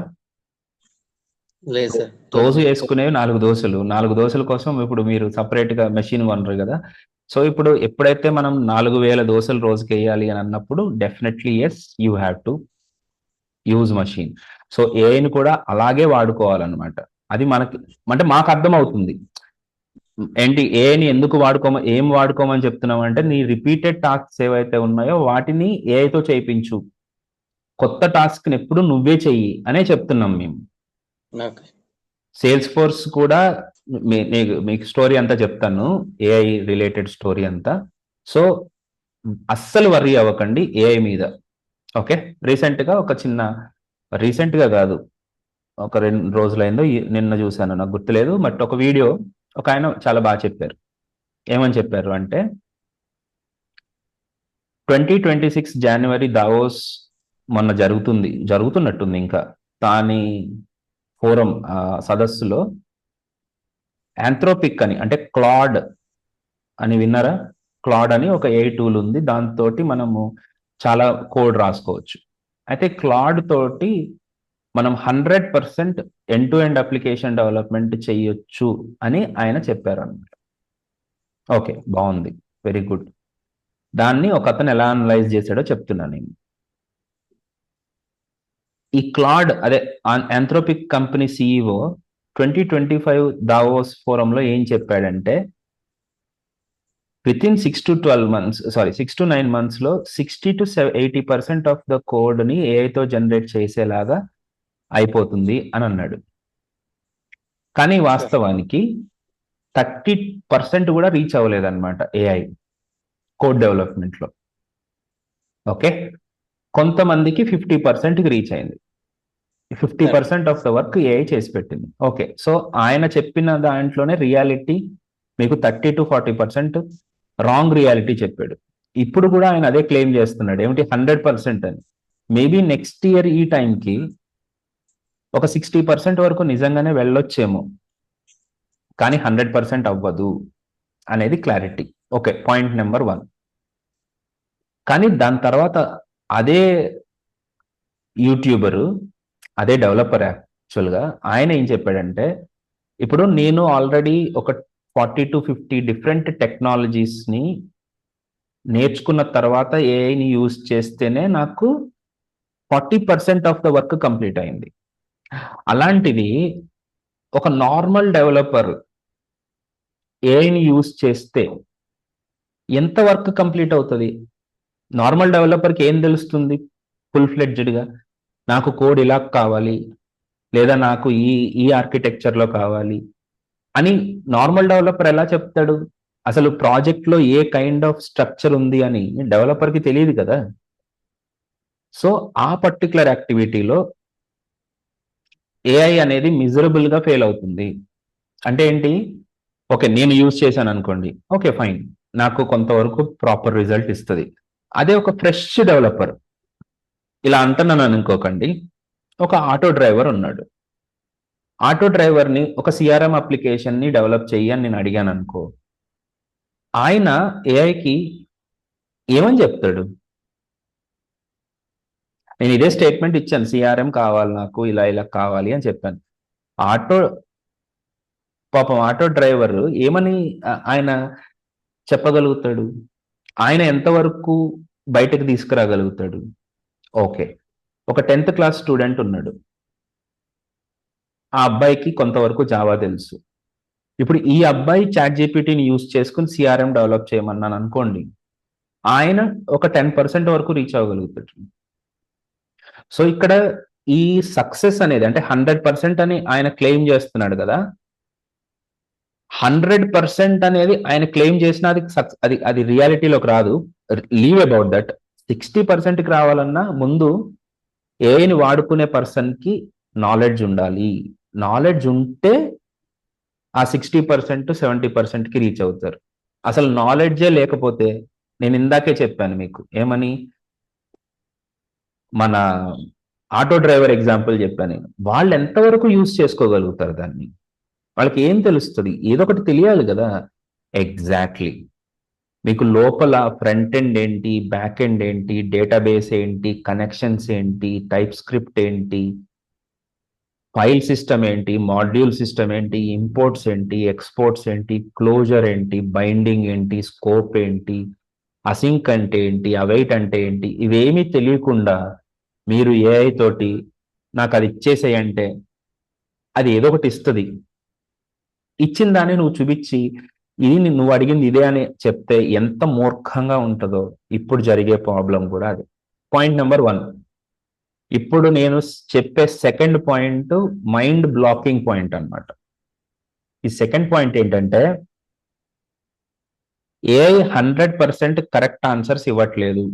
Speaker 4: లేదు సార్.
Speaker 1: రోజు వేసుకునేవి 4 దోశలు. 4 దోశల కోసం ఇప్పుడు మీరు సపరేట్ గా మెషిన్ కొనరు కదా. సో ఇప్పుడు ఎప్పుడైతే మనం 4000 దోశలు రోజుకి వేయాలి అని అన్నప్పుడు definitely yes, you have to use machine. So ఏఐని కూడా అలాగే వాడుకోవాలన్నమాట. అది మనకి అంటే మాకు అర్థం అవుతుంది ఏంటి ఏఐని ఎందుకు ఏం వాడుకోమని చెప్తున్నాం అంటే, నీ రిపీటెడ్ టాస్క్స్ ఏవైతే ఉన్నాయో వాటిని ఏఐతో చేయించు, కొత్త టాస్క్ ని ఎప్పుడు నువ్వే చెయ్యి అనే చెప్తున్నాం మేము. సేల్స్ ఫోర్స్ కూడా మీకు స్టోరీ అంతా చెప్తాను, ఏఐ రిలేటెడ్ స్టోరీ అంతా. సో అస్సలు వర్రీ అవ్వకండి ఏఐ మీద. ఓకే, రీసెంట్ గా కాదు, ఒక 2 రోజులైందో, నిన్న చూశాను, నాకు గుర్తులేదు, బట్ ఒక వీడియో ఒక ఆయన చాలా బాగా చెప్పారు. ఏమని చెప్పారు అంటే, 2026 జనవరి దావోస్ మొన్న జరుగుతున్నట్టుంది ఇంకా, దాని ఫోరం సదస్సులో ఆంథ్రోపిక్ అని, అంటే క్లాడ్ అని విన్నారా? క్లాడ్ అని ఒక ఏఐ టూల్ ఉంది, దాంతో మనము చాలా కోడ్ రాసుకోవచ్చు. అయితే క్లాడ్ తోటి మనం 100% end to end application development చేయొచ్చు అని ఆయన చెప్పారు అన్నమాట. ఓకే, బాగుంది, వెరీ గుడ్. దాన్ని ఒక అతను ఎలా అనలైజ్ చేశాడో చెప్తున్నా నేను. ఈ క్లాడ్, అదే ఆంథ్రోపిక్ కంపెనీ సిఇఓ 2025 దావోస్ ఫోరంలో ఏం చెప్పాడంటే, విత్ ఇన్ 6 to 9 months లో 60 to 80% ఆఫ్ ద కోడ్ ని ఏఐతో జనరేట్ చేసేలాగా అయిపోతుంది అని అన్నాడు. కానీ వాస్తవానికి 30% కూడా రీచ్ అవ్వలేదన్నమాట ఏఐ కోడ్ డెవలప్మెంట్ లో. ఓకే, కొంతమందికి 50%కి రీచ్ అయింది. 50% ఆఫ్ ద వర్క్ ఏఐ చేసి పెట్టింది. ఓకే, సో ఆయన చెప్పిన దాంట్లోనే రియాలిటీ మీకు 30 to 40% రాంగ్ రియాలిటీ చెప్పాడు. ఇప్పుడు కూడా ఆయన అదే క్లెయిమ్ చేస్తున్నాడు, ఏమిటి 100% అని. మేబీ నెక్స్ట్ ఇయర్ ఈ టైంకి ఒక 60% వరకు నిజంగానే వెళ్ళొచ్చేమో, కానీ 100% అవ్వదు అనేది క్లారిటీ. Okay, point number 1. కానీ దాని తర్వాత అదే యూట్యూబరు, అదే డెవలపర్ యాక్చువల్గా, ఆయన ఏం చెప్పాడంటే, ఇప్పుడు నేను ఆల్రెడీ ఒక 40 to 50 డిఫరెంట్ టెక్నాలజీస్ని నేర్చుకున్న తర్వాత ఏఐని యూజ్ చేస్తేనే నాకు 40% ఆఫ్ ద వర్క్ కంప్లీట్ అయింది. అలాంటిది ఒక నార్మల్ డెవలపర్ ఏఐని యూజ్ చేస్తే ఎంత వర్క్ కంప్లీట్ అవుతుంది? నార్మల్ డెవలపర్కి ఏం తెలుస్తుంది ఫుల్ ఫ్లెడ్జ్డ్గా? నాకు కోడ్ ఇలా కావాలి, లేదా నాకు ఈ ఆర్కిటెక్చర్లో కావాలి, అని నార్మల్ డెవలపర్ ఎలా చెప్తాడు? అసలు ప్రాజెక్ట్ లో ఏ కైండ్ ఆఫ్ స్ట్రక్చర్ ఉంది అని డెవలపర్కి తెలియదు కదా. సో ఆ పర్టికులర్ యాక్టివిటీలో ఏఐ అనేది మిజరబుల్ గా ఫెయిల్ అవుతుంది. అంటే ఏంటి? ఓకే, నేను యూజ్ చేశాను అనుకోండి, ఓకే ఫైన్, నాకు కొంతవరకు ప్రాపర్ రిజల్ట్ ఇస్తుంది. అదే ఒక ఫ్రెష్ డెవలపర్, ఇలా అంటున్నాను అనుకోకండి, ఒక ఆటో డ్రైవర్ ఉన్నాడు. ఆటో డ్రైవర్ని ఒక సిఆర్ఎం అప్లికేషన్ని డెవలప్ చెయ్యి అని నేను అడిగాను అనుకో, ఆయన ఏఐకి ఏమని చెప్తాడు? నేను ఇదే స్టేట్మెంట్ ఇచ్చాను, సిఆర్ఎం కావాలి నాకు, ఇలా ఇలా కావాలి అని చెప్పాను. పాపం ఆటో డ్రైవర్ ఏమని ఆయన చెప్పగలుగుతాడు? ఆయన ఎంతవరకు బయటకు తీసుకురాగలుగుతాడు? ఓకే, ఒక 10th క్లాస్ స్టూడెంట్ ఉన్నాడు, ఆ అబ్బాయికి కొంతవరకు జావా తెలుసు. ఇప్పుడు ఈ అబ్బాయి చాట్ జీపీటీని యూజ్ చేసుకుని సిఆర్ఎం డెవలప్ చేయమన్నాను అనుకోండి, ఆయన ఒక 10% వరకు రీచ్ అవ్వగలుగుతాడు. సో ఇక్కడ ఈ సక్సెస్ అనేది, అంటే 100% అని ఆయన క్లెయిమ్ చేస్తున్నాడు కదా, 100% అనేది ఆయన క్లెయిమ్ చేసిన అది రియాలిటీలోకి రాదు. Leave about that. 60%కి రావాలన్నా ముందు ఏఐని వాడుకునే పర్సన్కి నాలెడ్జ్ ఉండాలి. నాలెడ్జ్ ఉంటే ఆ 60% 70%కి రీచ్ అవుతారు. అసలు నాలెడ్జే లేకపోతే, నేను ఇందాకే చెప్పాను మీకు ఏమని, మన ఆటో డ్రైవర్ ఎగ్జాంపుల్ చెప్పాను నేను, వాళ్ళు ఎంతవరకు యూజ్ చేసుకోగలుగుతారు దాన్ని? వాళ్ళకి ఏం తెలుస్తుంది? ఏదో ఒకటి తెలియాలి కదా. ఎగ్జాక్ట్లీ. మీకు లోపల ఫ్రంట్ ఎండ్ ఏంటి, బ్యాక్ ఎండ్ ఏంటి, డేటాబేస్ ఏంటి, కనెక్షన్స్ ఏంటి, టైప్ స్క్రిప్ట్ ఏంటి, ఫైల్ సిస్టమ్ ఏంటి, మాడ్యూల్ సిస్టమ్ ఏంటి, ఇంపోర్ట్స్ ఏంటి, ఎక్స్పోర్ట్స్ ఏంటి, క్లోజర్ ఏంటి, బైండింగ్ ఏంటి, స్కోప్ ఏంటి, అసింక్ అంటే ఏంటి, అవైట్ అంటే ఏంటి, ఇవేమీ తెలియకుండా మీరు ఏఐ తోటి నాకు అది ఇచ్చేసేయంటే అది ఏదో ఒకటి ఇస్తుంది. ఇచ్చిన దాన్ని నువ్వు చూపించి ఇది నువ్వు అడిగింది ఇదే అని చెప్తే ఎంత మూర్ఖంగా ఉంటుందో. ఇప్పుడు జరిగే ప్రాబ్లం కూడా అది. Point number 1. ఇప్పుడు నేను చెప్పే second point mind blocking point అన్నమాట. ఈ సెకండ్ పాయింట్ ఏంటంటే, ఏఐ 100% కరెక్ట్ ఆన్సర్స్ ఇవ్వట్లేదు.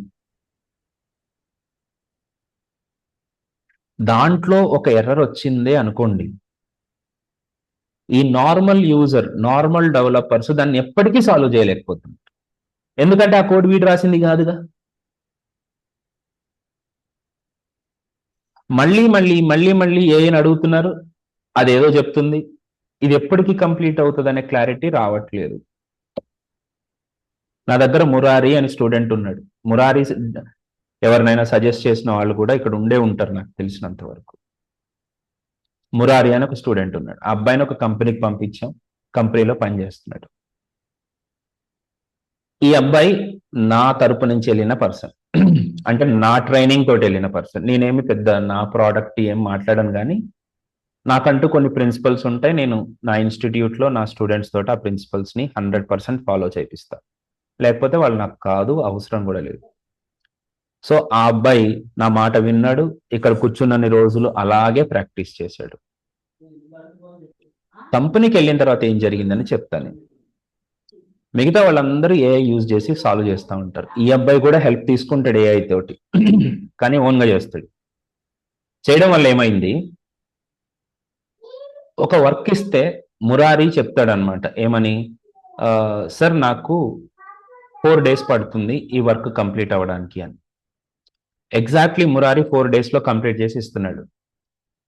Speaker 1: దాంట్లో ఒక ఎర్రర్ వచ్చిందే అనుకోండి, ఈ నార్మల్ యూజర్, నార్మల్ డెవలపర్స్ దాన్ని ఎప్పటికీ సాల్వ్ చేయలేకపోతున్నారు. ఎందుకంటే ఆ కోడ్ వీడు రాసింది కాదుగా. మళ్ళీ మళ్ళీ మళ్ళీ మళ్ళీ ఏఐని అడుగుతున్నారు, అదేదో చెప్తుంది. ఇది ఎప్పటికీ కంప్లీట్ అవుతుంది అనే క్లారిటీ రావట్లేదు. నా దగ్గర మురారి అని స్టూడెంట్ ఉన్నాడు. మురారి ఎవరినైనా సజెస్ట్ చేసిన వాళ్ళు కూడా ఇక్కడ ఉండే ఉంటారు నాకు తెలిసినంత వరకు. మురారి అని ఒక స్టూడెంట్ ఉన్నాడు. ఆ అబ్బాయిని ఒక కంపెనీకి పంపించాం, కంపెనీలో పనిచేస్తున్నాడు. ఈ అబ్బాయి నా తరపు నుంచి వెళ్ళిన పర్సన్, అంటే నా ట్రైనింగ్ తోటి వెళ్ళిన పర్సన్. నేనేమి పెద్ద నా ప్రోడక్ట్ ఏం మాట్లాడను, కానీ నాకంటూ కొన్ని ప్రిన్సిపల్స్ ఉంటాయి. నేను నా ఇన్స్టిట్యూట్లో నా స్టూడెంట్స్ తోటి ఆ ప్రిన్సిపల్స్ని 100% ఫాలో చేపిస్తా. లేకపోతే వాళ్ళు నాకు కాదు, అవసరం కూడా లేదు. సో ఆ అబ్బాయి నా మాట విన్నాడు, ఇక్కడ కూర్చున్నన్ని రోజులు అలాగే ప్రాక్టీస్ చేశాడు. కంపెనీకి వెళ్ళిన తర్వాత ఏం జరిగిందని చెప్తాను. మిగతా వాళ్ళందరూ ఏఐ యూజ్ చేసి సాల్వ్ చేస్తూ ఉంటారు. ఈ అబ్బాయి కూడా హెల్ప్ తీసుకుంటాడు ఏఐ తోటి, కానీ ఓన్గా చేస్తాడు. చేయడం వల్ల ఏమైంది, ఒక వర్క్ ఇస్తే మురారి చెప్తాడు అనమాట, ఏమని, సార్ నాకు 4 days పడుతుంది ఈ వర్క్ కంప్లీట్ అవ్వడానికి అని. ఎగ్జాక్ట్లీ మురారి 4 daysలో కంప్లీట్ చేసి ఇస్తున్నాడు.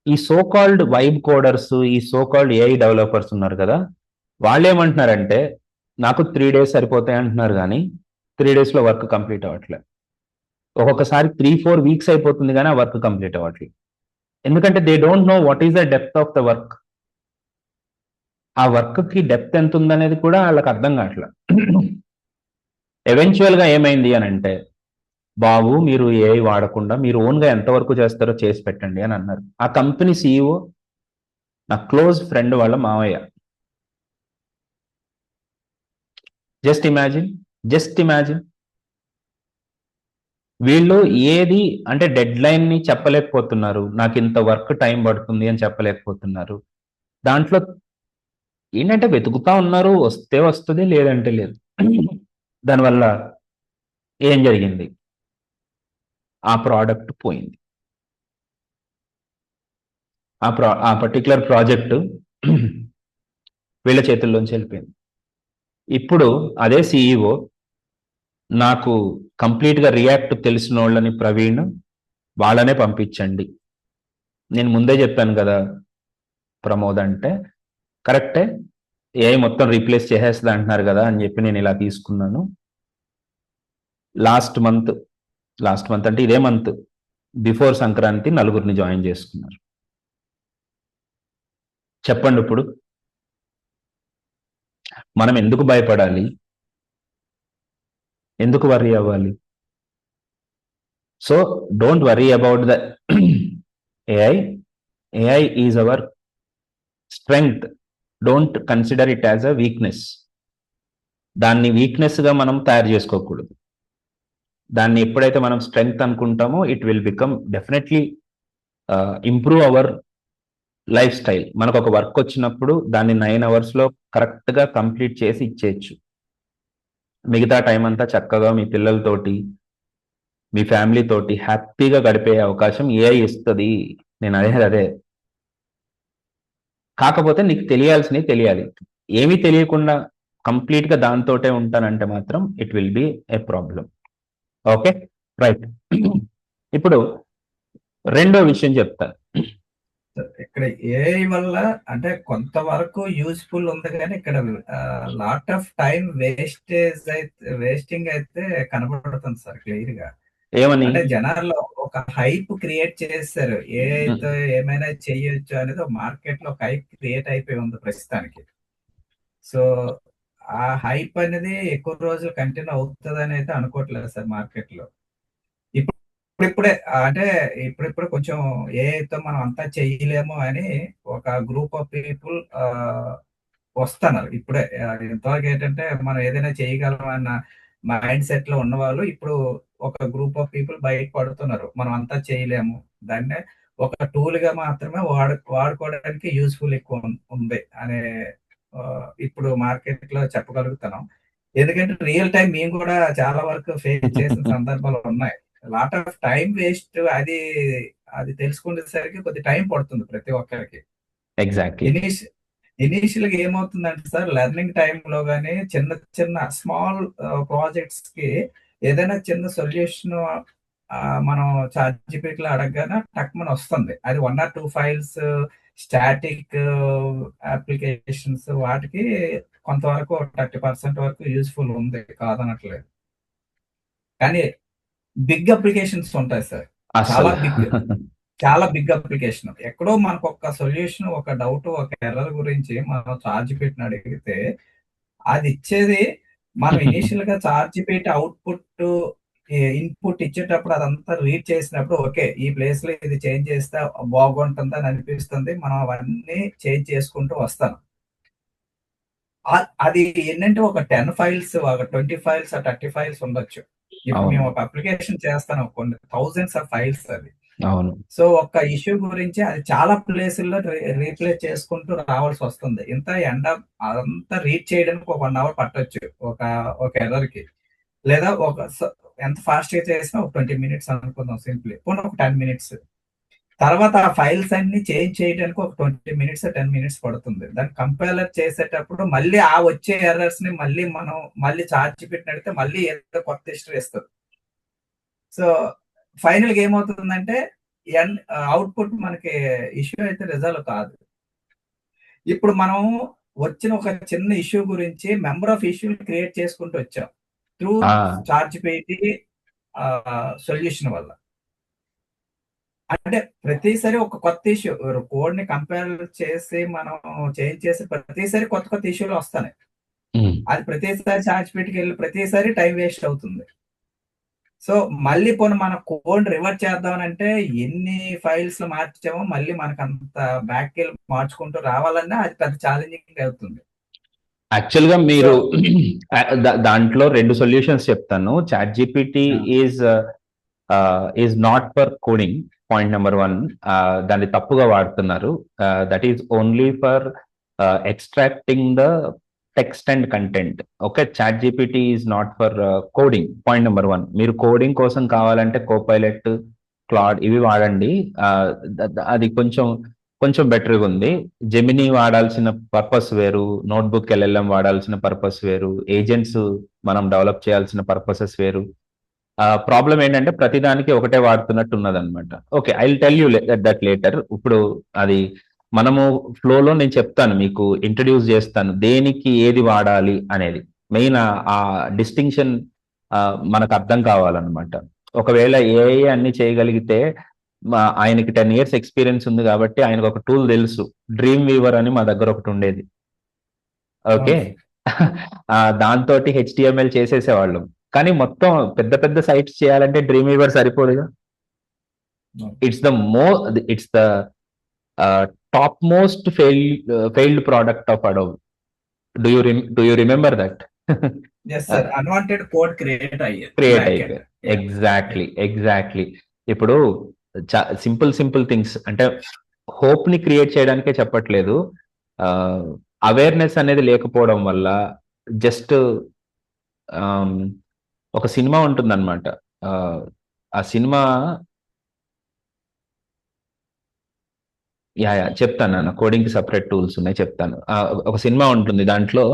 Speaker 1: ఈ సోకాల్డ్ వైబ్ కోడర్స్, ఈ సోకాల్డ్ ఏఐ డెవలపర్స్ ఉన్నారు కదా, వాళ్ళు ఏమంటున్నారంటే నాకు 3 days సరిపోతాయి అంటున్నారు, కానీ 3 daysలో వర్క్ కంప్లీట్ అవ్వట్లేదు. ఒక్కొక్కసారి 3-4 weeks అయిపోతుంది కానీ ఆ వర్క్ కంప్లీట్ అవ్వట్లేదు. ఎందుకంటే they don't know what is the depth of the work. ఆ వర్క్కి డెప్త్ ఎంత ఉందనేది కూడా వాళ్ళకి అర్థం కావట్లేదు. ఎవెన్చువల్గా ఏమైంది అని అంటే, బాబు మీరు ఏఐ వాడకుండా మీరు ఓన్గా ఎంతవరకు చేస్తారో చేసి పెట్టండి అని అన్నారు. ఆ కంపెనీ CEO నా క్లోజ్ ఫ్రెండ్ వాళ్ళ మావయ్య. జస్ట్ ఇమాజిన్ వీళ్ళు ఏది అంటే డెడ్ లైన్ని చెప్పలేకపోతున్నారు, నాకు ఇంత వర్క్ టైం పడుతుంది అని చెప్పలేకపోతున్నారు. దాంట్లో ఏంటంటే వెతుకుతా ఉన్నారు, వస్తే వస్తుంది, లేదంటే లేదు. దానివల్ల ఏం జరిగింది? ఆ ప్రోడక్ట్ పోయింది. ఆ పర్టికులర్ ప్రాజెక్టు వీళ్ళ చేతుల్లోంచి వెళ్ళిపోయింది. ఇప్పుడు అదే సిఇఓ నాకు కంప్లీట్గా రియాక్ట్ తెలిసిన వాళ్ళని ప్రవీణ్ వాళ్ళనే పంపించండి. నేను ముందే చెప్పాను కదా ప్రమోద్, అంటే కరెక్టే, ఏఐ మొత్తం రీప్లేస్ చేసేస్తుంది అంటున్నారు కదా అని చెప్పి నేను ఇలా తీసుకున్నాను. లాస్ట్ మంత్ అంటే ఇదే మంత్ బిఫోర్ సంక్రాంతి 4 జాయిన్ చేసుకున్నారు. చెప్పండి ఇప్పుడు మనం ఎందుకు భయపడాలి? ఎందుకు వర్రీ అవ్వాలి? So don't worry about the AI. AI is our strength. Don't consider it as a weakness. దాన్ని వీక్నెస్గా మనం తయారు చేసుకోకూడదు. దాన్ని ఎప్పుడైతే మనం స్ట్రెంగ్త్ అనుకుంటామో it will become definitely improve our life style. మనకు ఒక వర్క్ వచ్చినప్పుడు దాన్ని 9 అవర్స్లో కరెక్ట్గా కంప్లీట్ చేసి ఇచ్చేయచ్చు. మిగతా టైం అంతా చక్కగా మీ పిల్లలతోటి, మీ ఫ్యామిలీ తోటి హ్యాపీగా గడిపే అవకాశం ఏఐ ఇస్తుంది. నేను అదే కాకపోతే నీకు తెలియాల్సినవి తెలియాలి. ఏమీ తెలియకుండా కంప్లీట్గా దాంతోటే ఉంటానంటే మాత్రం it will be A problem. Okay, right. ఇప్పుడు రెండో విషయం చెప్తాను.
Speaker 2: ఇక్కడ ఏఐ వల్ల అంటే కొంతవరకు యూస్ఫుల్ ఉంది, కానీ ఇక్కడ లాట్ ఆఫ్ టైం వేస్టింగ్ అయితే కనబడుతుంది సార్ క్లియర్ గా.
Speaker 1: ఏమని?
Speaker 2: అంటే జనాల్లో ఒక హైప్ క్రియేట్ చేస్తారు, ఏఐతో ఏమైనా చెయ్యొచ్చు అనేది మార్కెట్ లో ఒక హైప్ క్రియేట్ అయిపోయి ఉంది ప్రస్తుతానికి. సో ఆ హైప్ అనేది ఎక్కువ రోజులు కంటిన్యూ అవుతుందని అయితే అనుకోవట్లేదు సార్ మార్కెట్ లో. ఇప్పుడిప్పుడే అంటే ఇప్పుడిప్పుడు కొంచెం ఏఐతో మనం అంతా చేయలేము అని ఒక గ్రూప్ ఆఫ్ పీపుల్ వస్తున్నారు ఇప్పుడే. ఇంతవరకు ఏంటంటే మనం ఏదైనా చేయగలం అన్న మైండ్ సెట్ లో ఉన్న వాళ్ళు ఇప్పుడు ఒక గ్రూప్ ఆఫ్ పీపుల్ బయట పడుతున్నారు, మనం అంతా చేయలేము, దాన్నే ఒక టూల్ గా మాత్రమే వాడుకోవడానికి యూస్ఫుల్ ఎక్కువ ఉంది అనే ఇప్పుడు మార్కెట్ లో చెప్పగలుగుతున్నాం. ఎందుకంటే రియల్ టైం మేము కూడా చాలా వరకు ఫేస్ చేసిన సందర్భాలు ఉన్నాయి. Lot of time waste. అది తెలుసుకునేసరికి కొద్ది టైం పడుతుంది ప్రతి ఒక్కరికి.
Speaker 1: ఎగ్జాక్ట్లీ.
Speaker 2: ఇనీషియల్ గా ఏమవుతుందంటే సార్, లెర్నింగ్ టైంలో కానీ చిన్న చిన్న స్మాల్ ప్రాజెక్ట్స్ కి ఏదైనా చిన్న సొల్యూషన్ మనం చాట్‌జీపీటీలో అడగగానే టక్‌మని వస్తుంది. అది 1 or 2 ఫైల్స్ స్టాటిక్ అప్లికేషన్స్ వాటికి కొంతవరకు 30% వరకు యూస్ఫుల్ ఉంది, కాదనట్లేదు. కానీ బిగ్ అప్లికేషన్స్ ఉంటాయి సార్, చాలా బిగ్ అప్లికేషన్. ఎక్కడో మనకు ఒక సొల్యూషన్, ఒక డౌట్, ఒక ఎర్రర్ గురించి మనం చార్జిపీటీని అడిగితే అది ఇచ్చేది మనం ఇనీషియల్ గా చార్జిపీటీ అవుట్పుట్ ఇన్పుట్ ఇచ్చేటప్పుడు అదంతా రీడ్ చేసినప్పుడు ఓకే ఈ ప్లేస్ లో ఇది చేంజ్ చేస్తే బాగుంటుంది అని అనిపిస్తుంది, మనం అవన్నీ చేంజ్ చేసుకుంటూ వస్తాం. అది ఏంటంటే ఒక 10 ఫైల్స్, ఒక 20 ఫైల్స్, 30 ఫైల్స్ ఉండొచ్చు. ఇప్పుడు మేము ఒక అప్లికేషన్ చేస్తాను, కొన్ని థౌజండ్స్ ఆఫ్ ఫైల్స్ అది.
Speaker 1: అవును.
Speaker 2: సో ఒక్క ఇష్యూ గురించి అది చాలా ప్లేసుల్లో రీప్లేస్ చేసుకుంటూ రావాల్సి వస్తుంది. అదంతా రీడ్ చేయడానికి ఒక 1 అవర్ పట్టొచ్చు ఒక ఎర్రర్ కి. లేదా ఎంత ఫాస్ట్ గా చేసినా ఒక 20 మినిట్స్ అనుకుందాం సింప్లీ, పోనీ ఒక 10 మినిట్స్. తర్వాత ఆ ఫైల్స్ అన్ని చేంజ్ చేయడానికి ఒక 20 మినిట్స్ 10 మినిట్స్ పడుతుంది. దాన్ని కంపైలర్ చేసేటప్పుడు మళ్ళీ ఆ వచ్చే ఎర్రర్స్ ని మళ్ళీ చార్జ్ పెట్టినడితే మళ్ళీ ఏదో కొత్త హిస్టరీ ఇస్తుంది. సో ఫైనల్ గా ఏమవుతుందంటే అవుట్పుట్ మనకి ఇష్యూ అయితే రిజాల్వ్ కాదు. ఇప్పుడు మనం వచ్చిన ఒక చిన్న ఇష్యూ గురించి మెంబర్ ఆఫ్ ఇష్యూలు క్రియేట్ చేసుకుంటూ వచ్చాం త్రూ చార్జిపీటీ సొల్యూషన్ వల్ల. అంటే ప్రతిసారి ఒక కొత్త ఇష్యూ, కోడ్ ని కంపేర్ చేసి మనం చేంజ్ చేసి ప్రతిసారి కొత్త ఇష్యూలు వస్తాయి. అది ప్రతిసారి చార్జిపీటీకి వెళ్ళి ప్రతిసారి టైం వేస్ట్ అవుతుంది. సో మళ్ళీ పోనీ మన కోడ్ రివర్ట్ చేద్దామనంటే ఎన్ని ఫైల్స్ మార్చామో మళ్ళీ మనకు అంత బ్యాక్ వెళ్ళి మార్చుకుంటూ రావాలన్నా అది పెద్ద ఛాలెంజింగ్ అవుతుంది.
Speaker 1: యాక్చువల్ గా మీరు దాంట్లో 2 సొల్యూషన్స్ చెప్తాను. Chat GPT is not for coding, point number 1. దాన్ని తప్పుగా వాడుతున్నారు. That is only for extracting the text and content. Okay, ChatGPT is not for coding. Point number 1. మీరు కోడింగ్ కోసం కావాలంటే కోపైలట్, క్లాడ్ ఇవి వాడండి. అది కొంచెం బెటర్గా ఉంది. జెమినీ వాడాల్సిన పర్పస్ వేరు, నోట్బుక్ LLM వాడాల్సిన పర్పస్ వేరు, ఏజెంట్స్ మనం డెవలప్ చేయాల్సిన పర్పసెస్ వేరు. ప్రాబ్లం ఏంటంటే ప్రతిదానికి ఒకటే వాడుతున్నట్టు ఉన్నదన్నమాట. Okay, I will tell you that later. ఇప్పుడు అది మనము ఫ్లోలో నేను చెప్తాను, మీకు ఇంట్రడ్యూస్ చేస్తాను దేనికి ఏది వాడాలి అనేది. మెయిన్ ఆ డిస్టింక్షన్ మనకు అర్థం కావాలన్నమాట. ఒకవేళ ఏఐ అన్ని చేయగలిగితే ఆయనకి 10 years ఎక్స్పీరియన్స్ ఉంది కాబట్టి ఆయనకు ఒక టూల్ తెలుసు, డ్రీమ్ వీవర్ అని మా దగ్గర ఒకటి ఉండేది. ఓకే, దాంతో HTML చేసేసేవాళ్ళం. కానీ మొత్తం పెద్ద పెద్ద సైట్స్ చేయాలంటే డ్రీమ్ వీవర్ సరిపోదుగా. It's the top most failed product of Adobe. Do you remember that?
Speaker 2: Yes, sir. Unwanted code create
Speaker 1: అయిపోయి ఎగ్జాక్ట్లీ. ఇప్పుడు సింపుల్ థింగ్స్ అంటే హోప్ ని క్రియేట్ చేయడానికే చెప్పట్లేదు. అవేర్నెస్ అనేది లేకపోవడం వల్ల జస్ట్ ఒక సినిమా ఉంటుందన్నమాట. ఆ సినిమా చెప్తాను నాన్న, కోడింగ్ కి సపరేట్ టూల్స్ ఉన్నాయి చెప్తాను. ఒక సినిమా ఉంటుంది, దాంట్లో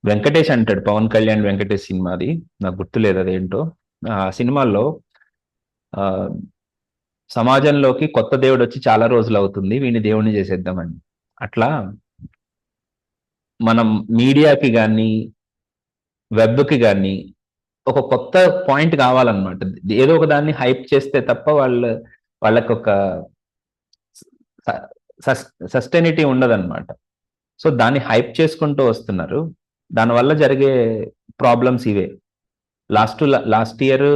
Speaker 1: వెంకటేష్ అంటాడు, పవన్ కళ్యాణ్ వెంకటేష్ సినిమాది, నాకు గుర్తులేదు అదేంటో. ఆ సినిమాలో సమాజంలోకి కొత్త దేవుడు వచ్చి చాలా రోజులు అవుతుంది, వీడిని దేవుడిని చేసేద్దామని. అట్లా మనం మీడియాకి కానీ వెబ్కి కానీ ఒక కొత్త పాయింట్ కావాలన్నమాట. ఏదో ఒక దాన్ని హైప్ చేస్తే తప్ప వాళ్ళకి ఒక సస్టైనిటీ ఉండదన్నమాట. సో దాన్ని హైప్ చేసుకుంటూ వస్తున్నారు. దానివల్ల జరిగే ప్రాబ్లమ్స్ ఇవే. లాస్ట్ ఇయర్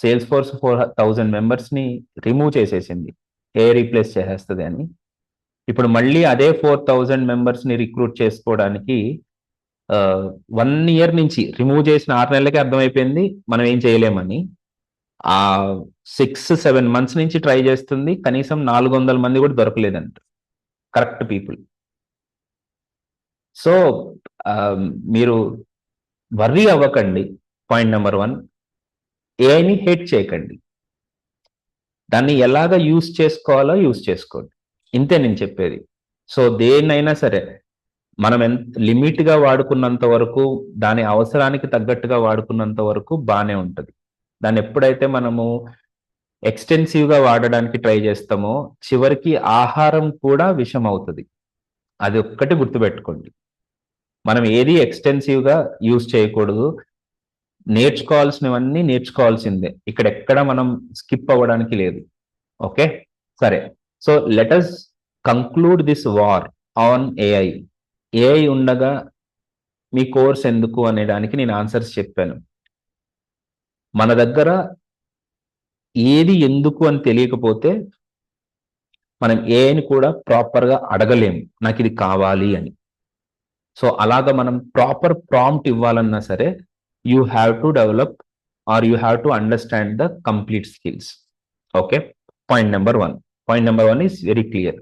Speaker 1: సేల్స్ ఫోర్స్ 4,000 మెంబర్స్ని రిమూవ్ చేసేసింది, ఏ రీప్లేస్ చేసేస్తుంది అని. ఇప్పుడు మళ్ళీ అదే 4,000 మెంబర్స్ని రిక్రూట్ చేసుకోవడానికి 1 year నుంచి రిమూవ్ చేసిన 6 నెలలకే అర్థమైపోయింది మనం ఏం చేయలేమని. ఆ 6-7 months నుంచి ట్రై చేస్తుంది, కనీసం 400 మంది కూడా దొరకలేదంట కరెక్ట్ పీపుల్. సో మీరు వర్రీ అవ్వకండి. పాయింట్ నెంబర్ 1, ఏఐని హేట్ చేయకండి, దాన్ని ఎలాగ యూస్ చేసుకోవాలో యూస్ చేసుకోండి, ఇంతే నేను చెప్పేది. సో దేన్నైనా సరే మనం లిమిట్గా వాడుకున్నంత వరకు, దాని అవసరానికి తగ్గట్టుగా వాడుకున్నంత వరకు బాగానే ఉంటుంది. దాన్ని ఎప్పుడైతే మనము ఎక్స్టెన్సివ్గా వాడడానికి ట్రై చేస్తామో చివరికి ఆహారం కూడా విషం అవుతుంది. అది ఒక్కటి గుర్తుపెట్టుకోండి. మనం ఏది ఎక్స్టెన్సివ్గా యూజ్ చేయకూడదు. నేర్చుకోవాల్సినవన్నీ నేర్చుకోవాల్సిందే, ఇక్కడ ఎక్కడ మనం స్కిప్ అవ్వడానికి లేదు. ఓకే, సరే. So let us conclude this war on AI. AI ఉండగా మీ కోర్స్ ఎందుకు అనేదానికి నేను ఆన్సర్స్ చెప్పాను. మన దగ్గర ఏది ఎందుకు అని తెలియకపోతే మనం ఏఐని కూడా ప్రాపర్గా అడగలేము, నాకు ఇది కావాలి అని. సో అలాగా మనం ప్రాపర్ ప్రాంప్ట్ ఇవ్వాలన్నా సరే you have to develop or you have to understand the complete skills. Okay, point number 1 is very clear.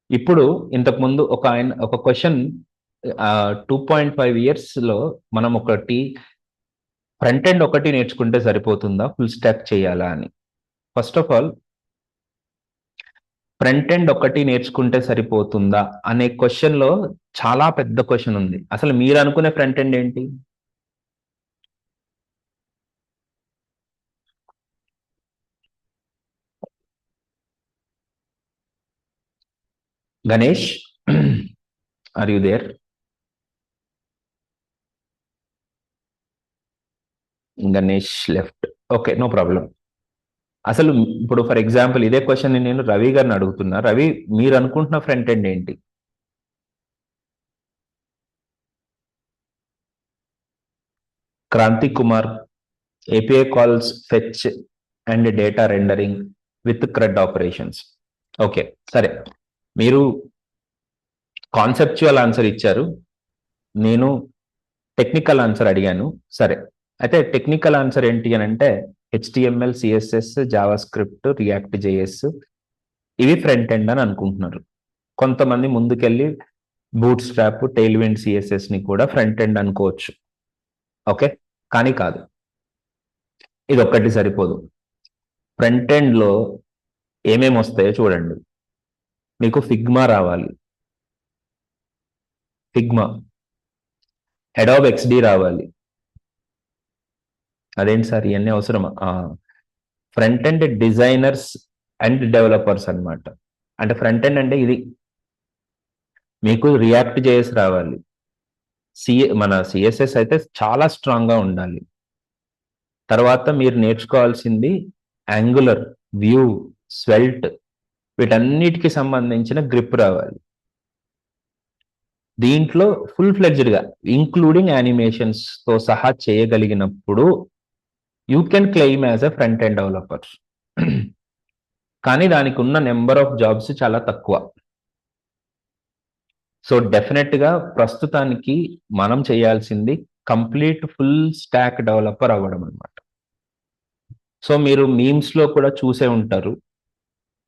Speaker 1: ఇప్పుడు ఇంతకుముందు ఒక క్వశ్చన్ 2.5 yearsలో మనం ఒకటి ఫ్రంట్ ఎండ్ ఒకటి నేర్చుకుంటే సరిపోతుందా, ఫుల్ స్టాక్ చేయాలా అని. First of all, front end ఒకటి నేర్చుకుంటే సరిపోతుందా అనే క్వశ్చన్లో చాలా పెద్ద క్వశ్చన్ ఉంది. అసలు మీరు అనుకునే ఫ్రంట్ ఎండ్ ఏంటి? Ganesh, are you there? Ganesh left. Okay, no problem. అసలు ఇప్పుడు ఫర్ ఎగ్జాంపుల్ ఇదే క్వశ్చన్ నేను రవి గారిని అడుగుతున్నా. రవి, మీరు అనుకుంటున్న ఫ్రంట్ ఎండ్ ఏంటి? Kranthi Kumar, API calls fetch and data rendering with CRUD operations. Okay, సరే. మీరు కాన్సెప్చువల్ ఆన్సర్ ఇచ్చారు, నేను టెక్నికల్ ఆన్సర్ అడిగాను. సరే, అయితే టెక్నికల్ ఆన్సర్ ఏంటి అని అంటే HTML, CSS, JavaScript, React.js ఇవి ఫ్రంట్ ఎండ్ అని అనుకుంటున్నారు. కొంతమంది ముందుకెళ్ళి boot strap, tail wind CSS ని కూడా ఫ్రంట్ ఎండ్ అనుకోవచ్చు. ఓకే, కానీ కాదు, ఇది ఒక్కటి సరిపోదు. ఫ్రంట్ ఎండ్ లో ఏమేమి వస్తాయో చూడండి. మీకు ఫిగ్మా రావాలి, ఫిగ్మా, అడోబ్ ఎక్స్డి రావాలి. అదేంటి సార్ ఇవన్నీ అవసరమా? Front end designers and developers అన్నమాట. అంటే ఫ్రంట్ ఎండ్ అంటే ఇది. మీకు రియాక్ట్ జేఎస్ రావాలి, మన సిఎస్ఎస్ అయితే చాలా స్ట్రాంగ్ గా ఉండాలి. తర్వాత మీరు నేర్చుకోవాల్సింది యాంగులర్, వ్యూ, స్వెల్ట్, వీటన్నిటికి సంబంధించిన గ్రిప్ రావాలి. దీంట్లో ఫుల్ ఫ్లెడ్జ్డ్ గా ఇంక్లూడింగ్ యానిమేషన్స్ తో సహా చేయగలిగినప్పుడు you can claim as a front end developer. కానీ దానికి ఉన్న నెంబర్ ఆఫ్ జాబ్స్ చాలా తక్కువ. సో డెఫినెట్ గా ప్రస్తుతానికి మనం చేయాల్సింది కంప్లీట్ ఫుల్ స్టాక్ డెవలపర్ అవ్వడం అనమాట. సో మీరు మీమ్స్ లో కూడా చూసే ఉంటారు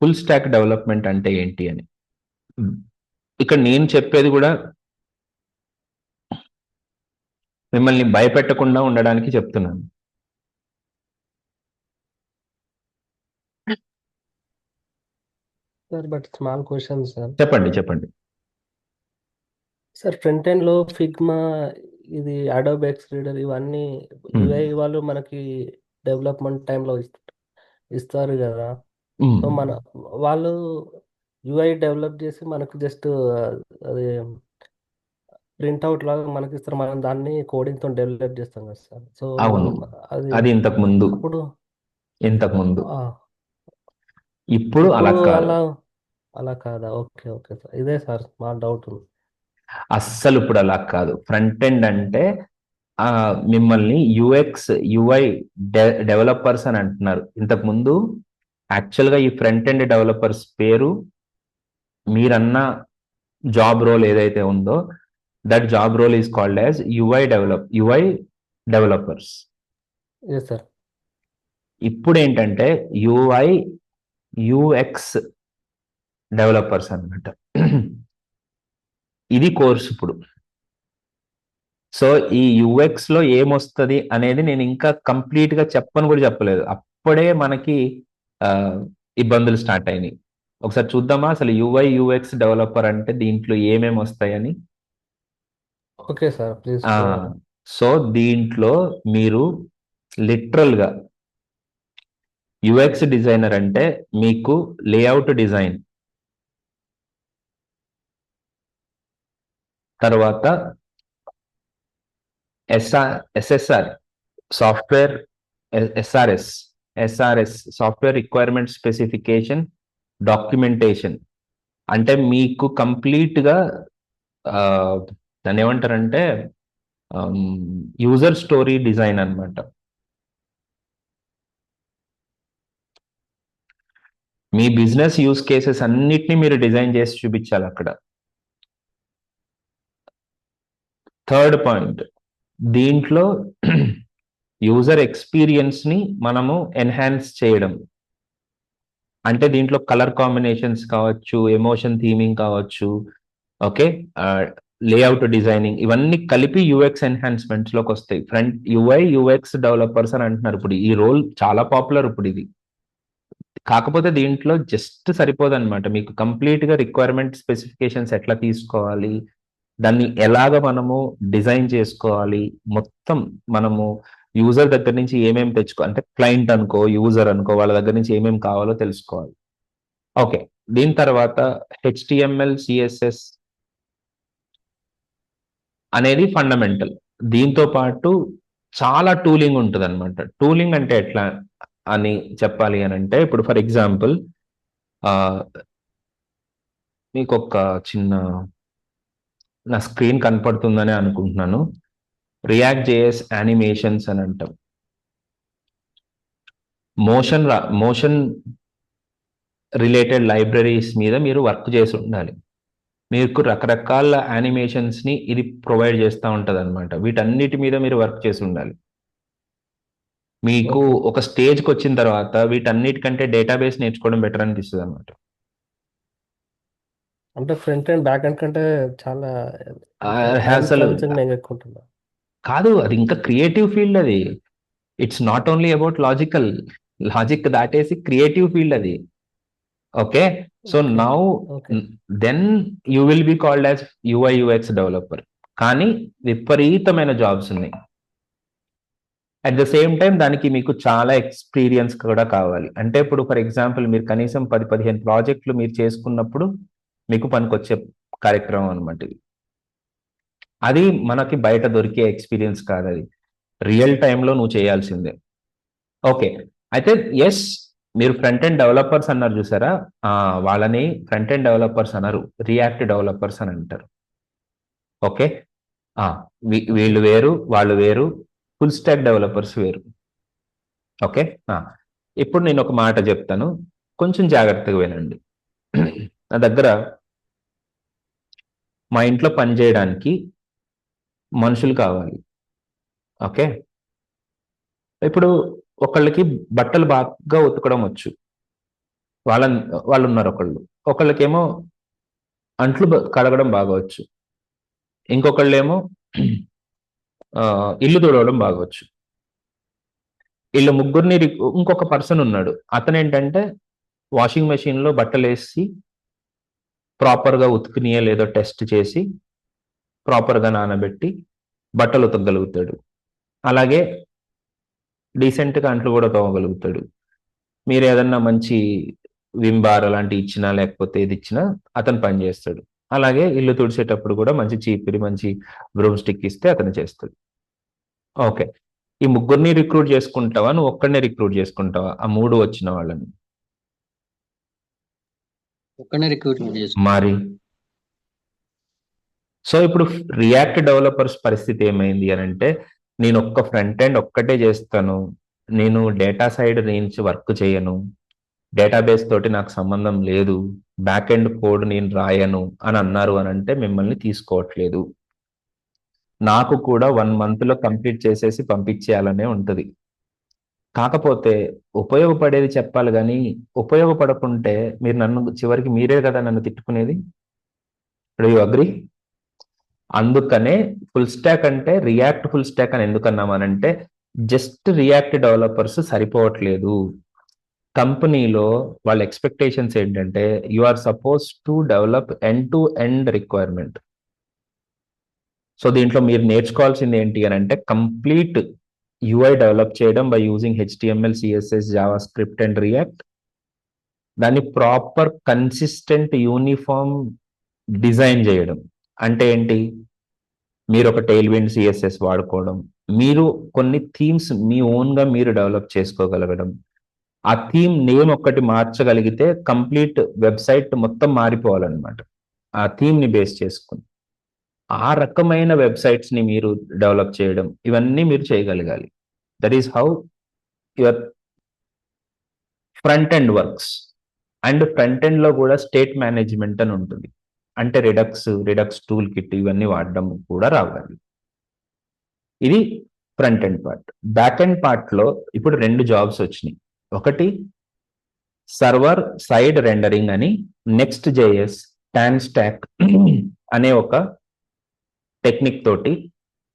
Speaker 1: ఫుల్ స్టాక్ డెవలప్మెంట్ అంటే ఏంటి అని. ఇక్కడ నేను చెప్పేది కూడా మిమ్మల్ని భయపెట్టకుండా ఉండడానికి చెప్తున్నాను.
Speaker 3: Sir but small question sir.
Speaker 1: చెప్పండి చెప్పండి.
Speaker 3: సార్ ఫ్రంట్ ఎండ్ లో ఫిగ్మా, ఇది అడోబ్ ఎక్స్ రీడర్, ఇవన్నీ యూఐ వాళ్ళు మనకి డెవలప్మెంట్ టైంలో ఇస్తారు కదా. సో మన వాళ్ళు యూఐ డెవలప్ చేసి మనకు జస్ట్ అది ప్రింట్అవుట్ లాగా మనకి ఇస్తారు, మనం దాన్ని కోడింగ్ తో డెవలప్ చేస్తాం కదా సార్. సో
Speaker 1: అవును,
Speaker 3: అది
Speaker 1: అది ఇంతకు ముందు.
Speaker 3: అప్పుడు
Speaker 1: ఇప్పుడు అలా
Speaker 3: ఇప్పుడు
Speaker 1: కాదు.
Speaker 3: అలా కాదా? ఓకే ఓకే సార్, ఇదే సార్ మా డౌట్ ఉంది.
Speaker 1: అస్సలు ఇప్పుడు అలా కాదు. ఫ్రంట్ ఎండ్ అంటే మిమ్మల్ని యుఎక్స్, యుఐ డెవలపర్స్ అని అంటున్నారు. ఇంతకు ముందు యాక్చువల్గా ఈ ఫ్రంట్ ఎండ్ డెవలపర్స్ పేరు మీరన్న జాబ్ రోల్ ఏదైతే ఉందో that job role is called as UI developers.
Speaker 3: Yes sir.
Speaker 1: ఇప్పుడు ఏంటంటే యుఐ యుఎక్స్ డెవలపర్స్ అన్నమాట. ఇది కోర్స్ ఇప్పుడు. సో ఈ యుఎక్స్ లో ఏమొస్తుంది అనేది నేను ఇంకా కంప్లీట్ గా చెప్పను కూడా చెప్పలేదు. అప్పుడే మనకి ఇబ్బందులు స్టార్ట్ అయినాయి. ఒకసారి చూద్దామా అసలు యుఐ యుఎక్స్ డెవలపర్ అంటే దీంట్లో ఏమేమి వస్తాయని.
Speaker 3: Okay sir please.
Speaker 1: సో దీంట్లో మీరు లిటరల్ గా యుఎక్స్ డిజైనర్ అంటే మీకు లేఅవుట్ డిజైన్, తర్వాత SSR software, SRS software requirement specification, documentation. అంటే మీకు కంప్లీట్ గా దాన్ని ఏమంటారంటే యూజర్ స్టోరీ డిజైన్ అన్నమాట. మీ బిజినెస్ యూజ్ కేసెస్ అన్నిటినీ మీరు డిజైన్ చేసి చూపించాలి అక్కడ. థర్డ్ పాయింట్, దీంట్లో యూజర్ ఎక్స్పీరియన్స్ ని మనము ఎన్హాన్స్ చేయడం. అంటే దీంట్లో కలర్ కాంబినేషన్స్ కావచ్చు, ఎమోషన్ థీమింగ్ కావచ్చు, ఓకే, లేఅవుట్ డిజైనింగ్, ఇవన్నీ కలిపి యూఎక్స్ ఎన్హాన్స్మెంట్స్ లోకి వస్తాయి. ఫ్రంట్ యుఐ యుఎక్స్ డెవలపర్స్ అని అంటున్నారు. ఇప్పుడు ఈ రోల్ చాలా పాపులర్ ఇప్పుడు ఇది. కాకపోతే దీంట్లో జస్ట్ సరిపోదు అనమాట. మీకు కంప్లీట్ గా రిక్వైర్మెంట్ స్పెసిఫికేషన్స్ ఎట్లా తీసుకోవాలి, దాన్ని ఎలాగ మనము డిజైన్ చేసుకోవాలి, మొత్తం మనము యూజర్ దగ్గర నుంచి ఏమేమి అంటే క్లయింట్ అనుకో, యూజర్ అనుకో, వాళ్ళ దగ్గర నుంచి ఏమేమి కావాలో తెలుసుకోవాలి. ఓకే, దీని తర్వాత HTML CSS అనేది ఫండమెంటల్. దీంతో పాటు చాలా టూలింగ్ ఉంటుంది అనమాట. టూలింగ్ అంటే ఎట్లా అని చెప్పాలి అని అంటే, ఇప్పుడు ఫర్ ఎగ్జాంపుల్ మీకు ఒక చిన్న, నా స్క్రీన్ కనపడుతుందని అనుకుంటున్నాను, రియాక్ట్ జేఎస్ యానిమేషన్స్ అని అంటాం. మోషన్ రిలేటెడ్ లైబ్రరీస్ మీద మీరు వర్క్ చేసి ఉండాలి. మీకు రకరకాల యానిమేషన్స్ ని ఇది ప్రొవైడ్ చేస్తూ ఉంటుంది అనమాట. వీటన్నిటి మీద మీరు వర్క్ చేసి ఉండాలి. మీకు ఒక స్టేజ్కి వచ్చిన తర్వాత వీటన్నిటికంటే డేటాబేస్ నేర్చుకోవడం బెటర్ అనిపిస్తుంది అనమాట.
Speaker 3: అంటే ఫ్రంట్ అండ్ బ్యాక్ అండ్ కంటే చాలా
Speaker 1: అసలు
Speaker 3: కన్సర్న్ నేను ఎక్కువ ఉంటున్నా.
Speaker 1: కాదు, అది ఇంకా క్రియేటివ్ ఫీల్డ్ అది. It's not only about logic దాటేసి క్రియేటివ్ ఫీల్డ్ అది. Okay, so
Speaker 3: okay
Speaker 1: now
Speaker 3: okay
Speaker 1: then you will be called as UI UX developer. కానీ విపరీతమైన జాబ్స్ ఉన్నాయి. అట్ ద సేమ్ టైం దానికి మీకు చాలా ఎక్స్పీరియన్స్ కూడా కావాలి. అంటే ఇప్పుడు ఫర్ ఎగ్జాంపుల్ మీరు కనీసం 10-15 ప్రాజెక్టులు మీరు చేసుకున్నప్పుడు మీకు పనికొచ్చే కార్యక్రమం అనమాట ఇది. అది మనకి బయట దొరికే ఎక్స్పీరియన్స్ కాదు, అది రియల్ టైంలో నువ్వు చేయాల్సిందే. ఓకే, అయితే ఎస్, మీరు ఫ్రంట్ ఎండ్ డెవలపర్స్ అన్నారు చూసారా, వాళ్ళని ఫ్రంట్ ఎండ్ డెవలపర్స్ అన్నారు, రియాక్ట్ డెవలపర్స్ అని అంటారు. ఓకే, వీళ్ళు వేరు, వాళ్ళు వేరు, ఫుల్ స్టాక్ డెవలపర్స్ వేరు. ఓకే, ఇప్పుడు నేను ఒక మాట చెప్తాను, కొంచెం జాగ్రత్తగా వినండి. నా దగ్గర మా ఇంట్లో పని చేయడానికి మనుషులు కావాలి. ఓకే, ఇప్పుడు ఒకళ్ళకి బట్టలు బాగా ఉతకడం వచ్చు, వాళ్ళు ఉన్నారు. ఒకళ్ళకేమో అంట్లు కడగడం బాగా వచ్చు, ఇంకొకళ్ళేమో ఇల్లు తుడవడం బాగా వచ్చు. వీళ్ళు ముగ్గురిని ఇంకొక పర్సన్ ఉన్నాడు, అతను ఏంటంటే వాషింగ్ మెషిన్లో బట్టలు వేసి ప్రాపర్గా ఉతికినాయో లేదో టెస్ట్ చేసి ప్రాపర్గా నానబెట్టి బట్టలు ఉతకగలుగుతాడు. అలాగే డీసెంట్గా అంట్లు కూడా తోమగలుగుతాడు. మీరు ఏదన్నా మంచి విమ్ బార్ అలాంటివి ఇచ్చినా లేకపోతే ఇది ఇచ్చినా అతను పని చేస్తాడు. అలాగే ఇల్లు తుడిచేటప్పుడు కూడా మంచి చీపిరి, మంచి బ్రూమ్ స్టిక్ ఇస్తే అతను చేస్తాడు. ఓకే, ఈ ముగ్గురిని రిక్రూట్ చేసుకుంటావా, నువ్వు ఒక్కడినే రిక్రూట్ చేసుకుంటావా ఆ మూడు వచ్చిన వాళ్ళని?
Speaker 4: ఒక్కనే రిక్రూట్మెంట్ చేసుకో.
Speaker 1: మరి సో ఇప్పుడు రియాక్ట్ డెవలపర్స్ పరిస్థితి ఏమైంది అని అంటే, నేను ఒక్క ఫ్రంట్ ఎండ్ ఒక్కటే చేస్తాను, నేను డేటా సైడ్ నుంచి వర్క్ చేయను, డేటాబేస్ తోటి నాకు సంబంధం లేదు, బ్యాక్ ఎండ్ కోడ్ నేను రాయను అని అన్నారు అని అంటే మిమ్మల్ని తీసుకోవట్లేదు. నాకు కూడా 1 monthలో కంప్లీట్ చేసేసి పంపించేయాలనే ఉంటుంది. కాకపోతే ఉపయోగపడేది చెప్పాలి, కానీ ఉపయోగపడకుంటే మీరు నన్ను చివరికి మీరే కదా నన్ను తిట్టుకునేది. Do you agree? అందుకనే ఫుల్ స్టాక్ అంటే రియాక్ట్ ఫుల్ స్టాక్ అని ఎందుకు అన్నామనంటే, జస్ట్ రియాక్ట్ డెవలపర్స్ సరిపోవట్లేదు. కంపెనీలో వాళ్ళ ఎక్స్పెక్టేషన్స్ ఏంటంటే you are suppose to develop end to end requirement. So దీంట్లో మీరు నేర్చుకోవాల్సింది ఏంటి అని అంటే, కంప్లీట్ యూఐ డెవలప్ చేయడం by using HTML, CSS, JavaScript and React. దాన్ని ప్రాపర్ కన్సిస్టెంట్ యూనిఫామ్ డిజైన్ చేయడం. అంటే ఏంటి, మీరు ఒక టెయిల్ విండ్ CSS వాడుకోవడం, మీరు కొన్ని థీమ్స్ మీ ఓన్గా మీరు డెవలప్ చేసుకోగలగడం, ఆ థీమ్ నేమ్ ఒక్కటి మార్చగలిగితే కంప్లీట్ వెబ్సైట్ మొత్తం మారిపోవాలన్నమాట ఆ థీమ్ని బేస్ చేసుకుని. ఆ రకమైన వెబ్సైట్స్ని మీరు డెవలప్ చేయడం, ఇవన్నీ మీరు చేయగలగాలి. That is how your front end works. And front ఎండ్లో కూడా స్టేట్ మేనేజ్మెంట్ అని ఉంటుంది. అంటే రిడక్స్ టూల్ కిట్ ఇవన్నీ వాడడం కూడా రావాలి. ఇది front end part. Back end పార్ట్లో ఇప్పుడు 2 జాబ్స్ వచ్చినాయి. ఒకటి సర్వర్ సైడ్ రెండరింగ్ అని Next.js టాన్ స్టాక్ అనే ఒక టెక్నిక్ తోటి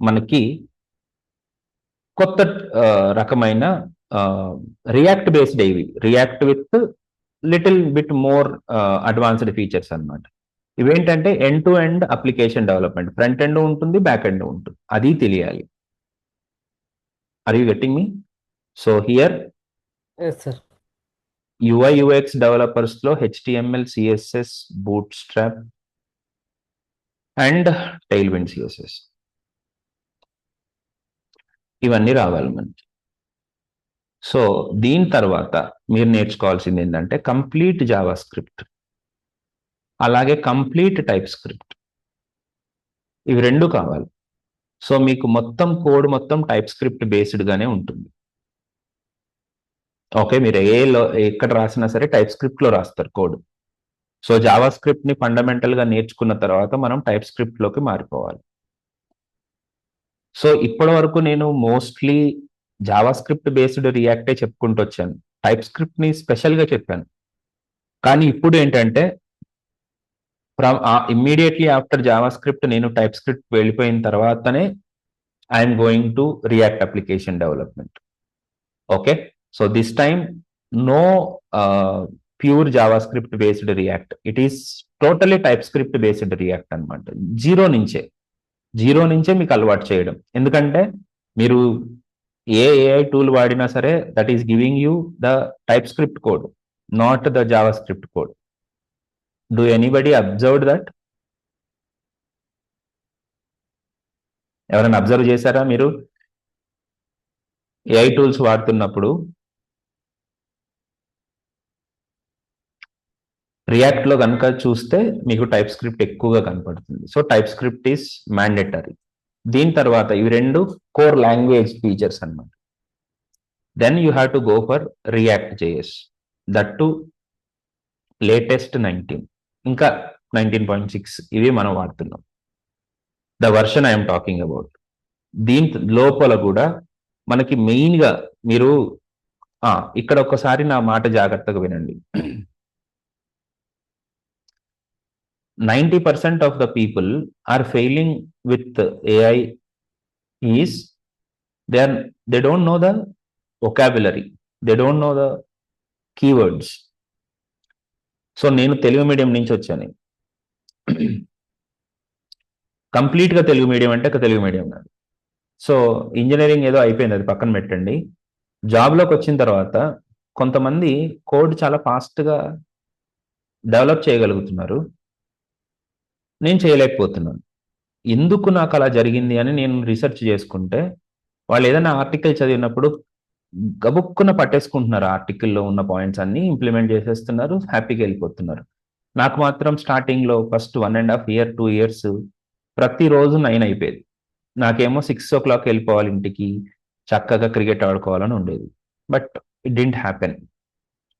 Speaker 1: మనకి కొత్త రకమైన రియాక్ట్ బేస్డ్ ఇవి, React with little bit more advanced features అన్నమాట. ఇవేంటంటే end to end application development, front end ఉంటుంది, బ్యాక్ ఎండ్ ఉంటుంది, అది తెలియాలి. Are you getting me? So here
Speaker 3: yes sir.
Speaker 1: UI UX డెవలపర్స్ లో HTML, CSS, Bootstrap and Tailwind CSS ఇవన్నీ రావాలి మనకి. సో దీని తర్వాత మీరు నేర్చుకోవాల్సింది ఏంటంటే కంప్లీట్ జావా స్క్రిప్ట్, అలాగే కంప్లీట్ టైప్ స్క్రిప్ట్, ఇవి 2 కావాలి. సో మీకు మొత్తం కోడ్ మొత్తం టైప్ స్క్రిప్ట్ బేస్డ్ గానే ఉంటుంది. ఓకే, మీరు ఎక్కడ రాసినా సరే టైప్ స్క్రిప్ట్ లో రాస్తారు కోడ్. సో జావా స్క్రిప్ట్ ని ఫండమెంటల్ గా నేర్చుకున్న తర్వాత మనం టైప్ స్క్రిప్ట్ లోకి మారిపోవాలి. సో ఇప్పటి వరకు నేను మోస్ట్లీ జావా స్క్రిప్ట్ బేస్డ్ రియాక్టే చెప్పుకుంటూ వచ్చాను, టైప్ స్క్రిప్ట్ ని స్పెషల్ గా చెప్పాను. కానీ ఇప్పుడు ఏంటంటే ఇమ్మీడియట్లీ ఆఫ్టర్ జావా స్క్రిప్ట్ నేను టైప్ స్క్రిప్ట్ వెళ్ళిపోయిన తర్వాతనే I'm going to React application development. Okay, so this time no pure JavaScript based React, it is totally TypeScript based React అనమాట. జీరో నుంచే మీకు అలవాటు చేయడం. ఎందుకంటే మీరు ఏ ఏఐ టూల్ వాడినా సరే that is giving you the type script code, not the Java script code. Do anybody observed that? ఎవరైనా అబ్జర్వ్ చేశారా మీరు ఏఐ టూల్స్ వాడుతున్నప్పుడు? రియాక్ట్ లో కనుక చూస్తే మీకు టైప్ స్క్రిప్ట్ ఎక్కువగా కనపడుతుంది. So TypeScript is mandatory. దీని తర్వాత ఇవి రెండు కోర్ లాంగ్వేజ్ ఫీచర్స్ అన్నమాట. Then you have to go for React JS, that to latest 19, ఇంకా 19.6 ఇవి మనం వాడుతున్నాం. The version I'm talking about. దీని లోపల కూడా మనకి మెయిన్గా మీరు ఇక్కడ ఒక్కసారి నా మాట జాగ్రత్తగా వినండి. 90% of the people are failing with AI is they don't know the vocabulary, they don't know the keywords. So నేను తెలుగు మీడియం నుంచి వచ్చాను, కంప్లీట్గా తెలుగు మీడియం అంటే తెలుగు మీడియం కాదు. సో ఇంజనీరింగ్ ఏదో అయిపోయింది, అది పక్కన పెట్టండి. జాబ్లోకి వచ్చిన తర్వాత కొంతమంది కోడ్ చాలా ఫాస్ట్గా డెవలప్ చేయగలుగుతున్నారు, నేను చేయలేకపోతున్నాను. ఎందుకు నాకు అలా జరిగింది అని నేను రీసెర్చ్ చేసుకుంటే, వాళ్ళు ఏదైనా ఆర్టికల్ చదివినప్పుడు గబుక్కున పట్టేసుకుంటున్నారు, ఆర్టికల్లో ఉన్న పాయింట్స్ అన్ని ఇంప్లిమెంట్ చేసేస్తున్నారు, హ్యాపీగా వెళ్ళిపోతున్నారు. నాకు మాత్రం స్టార్టింగ్లో ఫస్ట్ 1.5 year 2 years ప్రతిరోజు 9 అయిపోయేది. నాకేమో 6 o'clock వెళ్ళిపోవాలి ఇంటికి, చక్కగా క్రికెట్ ఆడుకోవాలని ఉండేది. But it didn't happen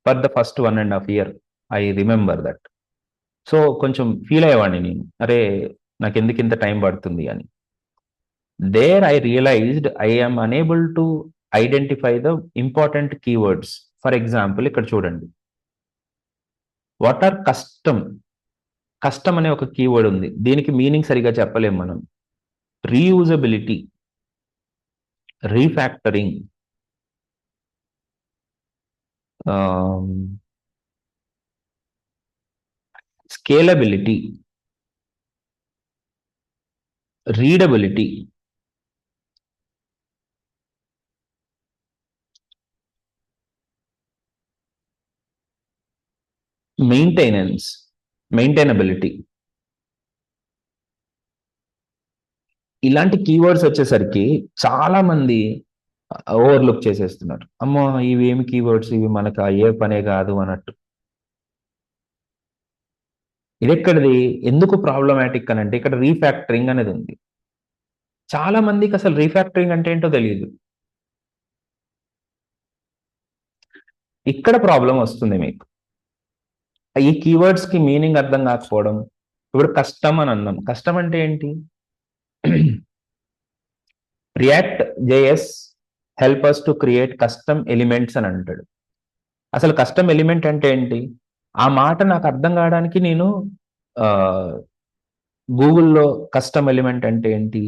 Speaker 1: for the first 1.5 year. I remember that. So కొంచెం ఫీల్ అయ్యేవాడిని నేను, అరే నాకు ఎందుకు ఇంత టైం పడుతుంది అని. There I realized I am unable to identify the important keywords. For example ఇక్కడ చూడండి, వాట్ ఆర్ కస్టమ్. కస్టమ్ అనే ఒక కీవర్డ్ ఉంది, దీనికి మీనింగ్ సరిగా చెప్పలేం మనం. Reusability, refactoring, scalability, readability, maintainability. ఇలాంటి కీవర్డ్స్ వచ్చేసరికి చాలా మంది ఓవర్లుక్ చేసేస్తున్నారు. అమ్మో ఇవి ఏమి కీవర్డ్స్, ఇవి మనకు అయ్యే పనే కాదు అన్నట్టు. ఇది ఎక్కడిది, ఎందుకు ప్రాబ్లమాటిక్ అని అంటే ఇక్కడ రీఫ్యాక్టరింగ్ అనేది ఉంది. చాలా మందికి అసలు రీఫ్యాక్టరింగ్ అంటే ఏంటో తెలియదు. ఇక్కడ ప్రాబ్లం వస్తుంది మీకు, ఈ కీవర్డ్స్ కి మీనింగ్ అర్థం కాకపోవడం. ఇప్పుడు కస్టమ్ అని అన్నాం, కస్టమ్ అంటే ఏంటి? React JS help us to create custom elements అని అంటాడు. అసలు కస్టమ్ ఎలిమెంట్ అంటే ఏంటి? ఆ మాట నాకు అర్థం కావడానికి నేను గూగుల్లో కస్టమ్ ఎలిమెంట్ అంటే ఏంటి,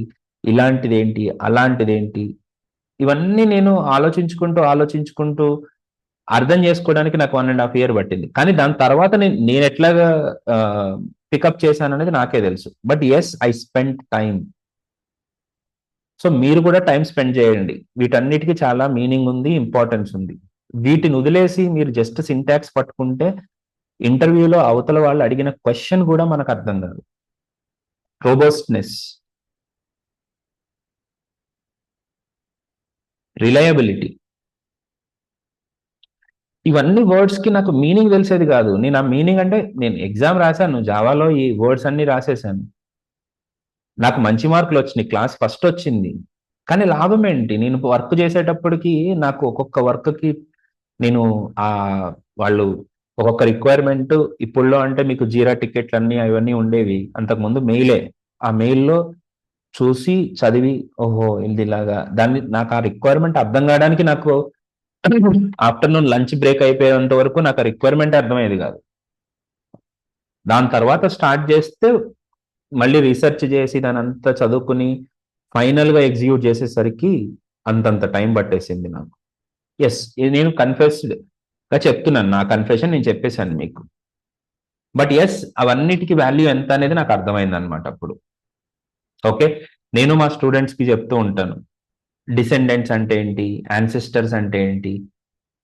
Speaker 1: ఇలాంటిది ఏంటి, అలాంటిది ఏంటి, ఇవన్నీ నేను ఆలోచించుకుంటూ అర్థం చేసుకోవడానికి నాకు 1.5 year పట్టింది. కానీ దాని తర్వాత నేను ఎట్లాగా పికప్ చేశాను అనేది నాకే తెలుసు. But yes, I spend time. So మీరు కూడా టైం స్పెండ్ చేయండి. వీటన్నిటికీ చాలా మీనింగ్ ఉంది, ఇంపార్టెన్స్ ఉంది. వీటిని వదిలేసి మీరు జస్ట్ సింటాక్స్ పట్టుకుంటే ఇంటర్వ్యూలో అవతల వాళ్ళు అడిగిన క్వశ్చన్ కూడా మనకు అర్థం కాదు. రోబస్ట్నెస్, రిలయబిలిటీ, ఇవన్నీ వర్డ్స్ కి నాకు మీనింగ్ తెలిసేది కాదు. నేను ఆ మీనింగ్ అంటే నేను ఎగ్జామ్ రాశాను, జావాలో ఈ వర్డ్స్ అన్ని రాసేసాను, నాకు మంచి మార్కులు వచ్చినాయి, క్లాస్ ఫస్ట్ వచ్చింది. కానీ లాభం ఏంటి? నేను వర్క్ చేసేటప్పటికి నాకు ఒక్కొక్క వర్క్కి నేను వాళ్ళు ఒక్కొక్క రిక్వైర్మెంట్, ఇప్పుడులో అంటే మీకు జీరా టికెట్లు అన్నీ అవన్నీ ఉండేవి, అంతకుముందు మెయిలే. ఆ మెయిల్లో చూసి చదివి ఓహో ఇది ఇలాగా, నాకు ఆ రిక్వైర్మెంట్ అర్థం కావడానికి నాకు ఆఫ్టర్నూన్ లంచ్ బ్రేక్ అయిపోయేంత వరకు నాకు ఆ రిక్వైర్మెంట్ అర్థమయ్యేది కాదు. దాని తర్వాత స్టార్ట్ చేస్తే మళ్ళీ రీసెర్చ్ చేసి దాని అంతా చదువుకుని ఫైనల్గా ఎగ్జిక్యూట్ చేసేసరికి అంతంత టైం పట్టేసింది నాకు. ఎస్, నేను కన్ఫెస్డ్గా చెప్తున్నాను, నా కన్ఫెషన్ నేను చెప్పేశాను మీకు. బట్ ఎస్, అవన్నిటికీ వాల్యూ ఎంత అనేది నాకు అర్థమైంది అనమాట అప్పుడు. ఓకే, నేను మా స్టూడెంట్స్కి చెప్తూ ఉంటాను, డిసెండెంట్స్ అంటే ఏంటి, యాన్సెస్టర్స్ అంటే ఏంటి.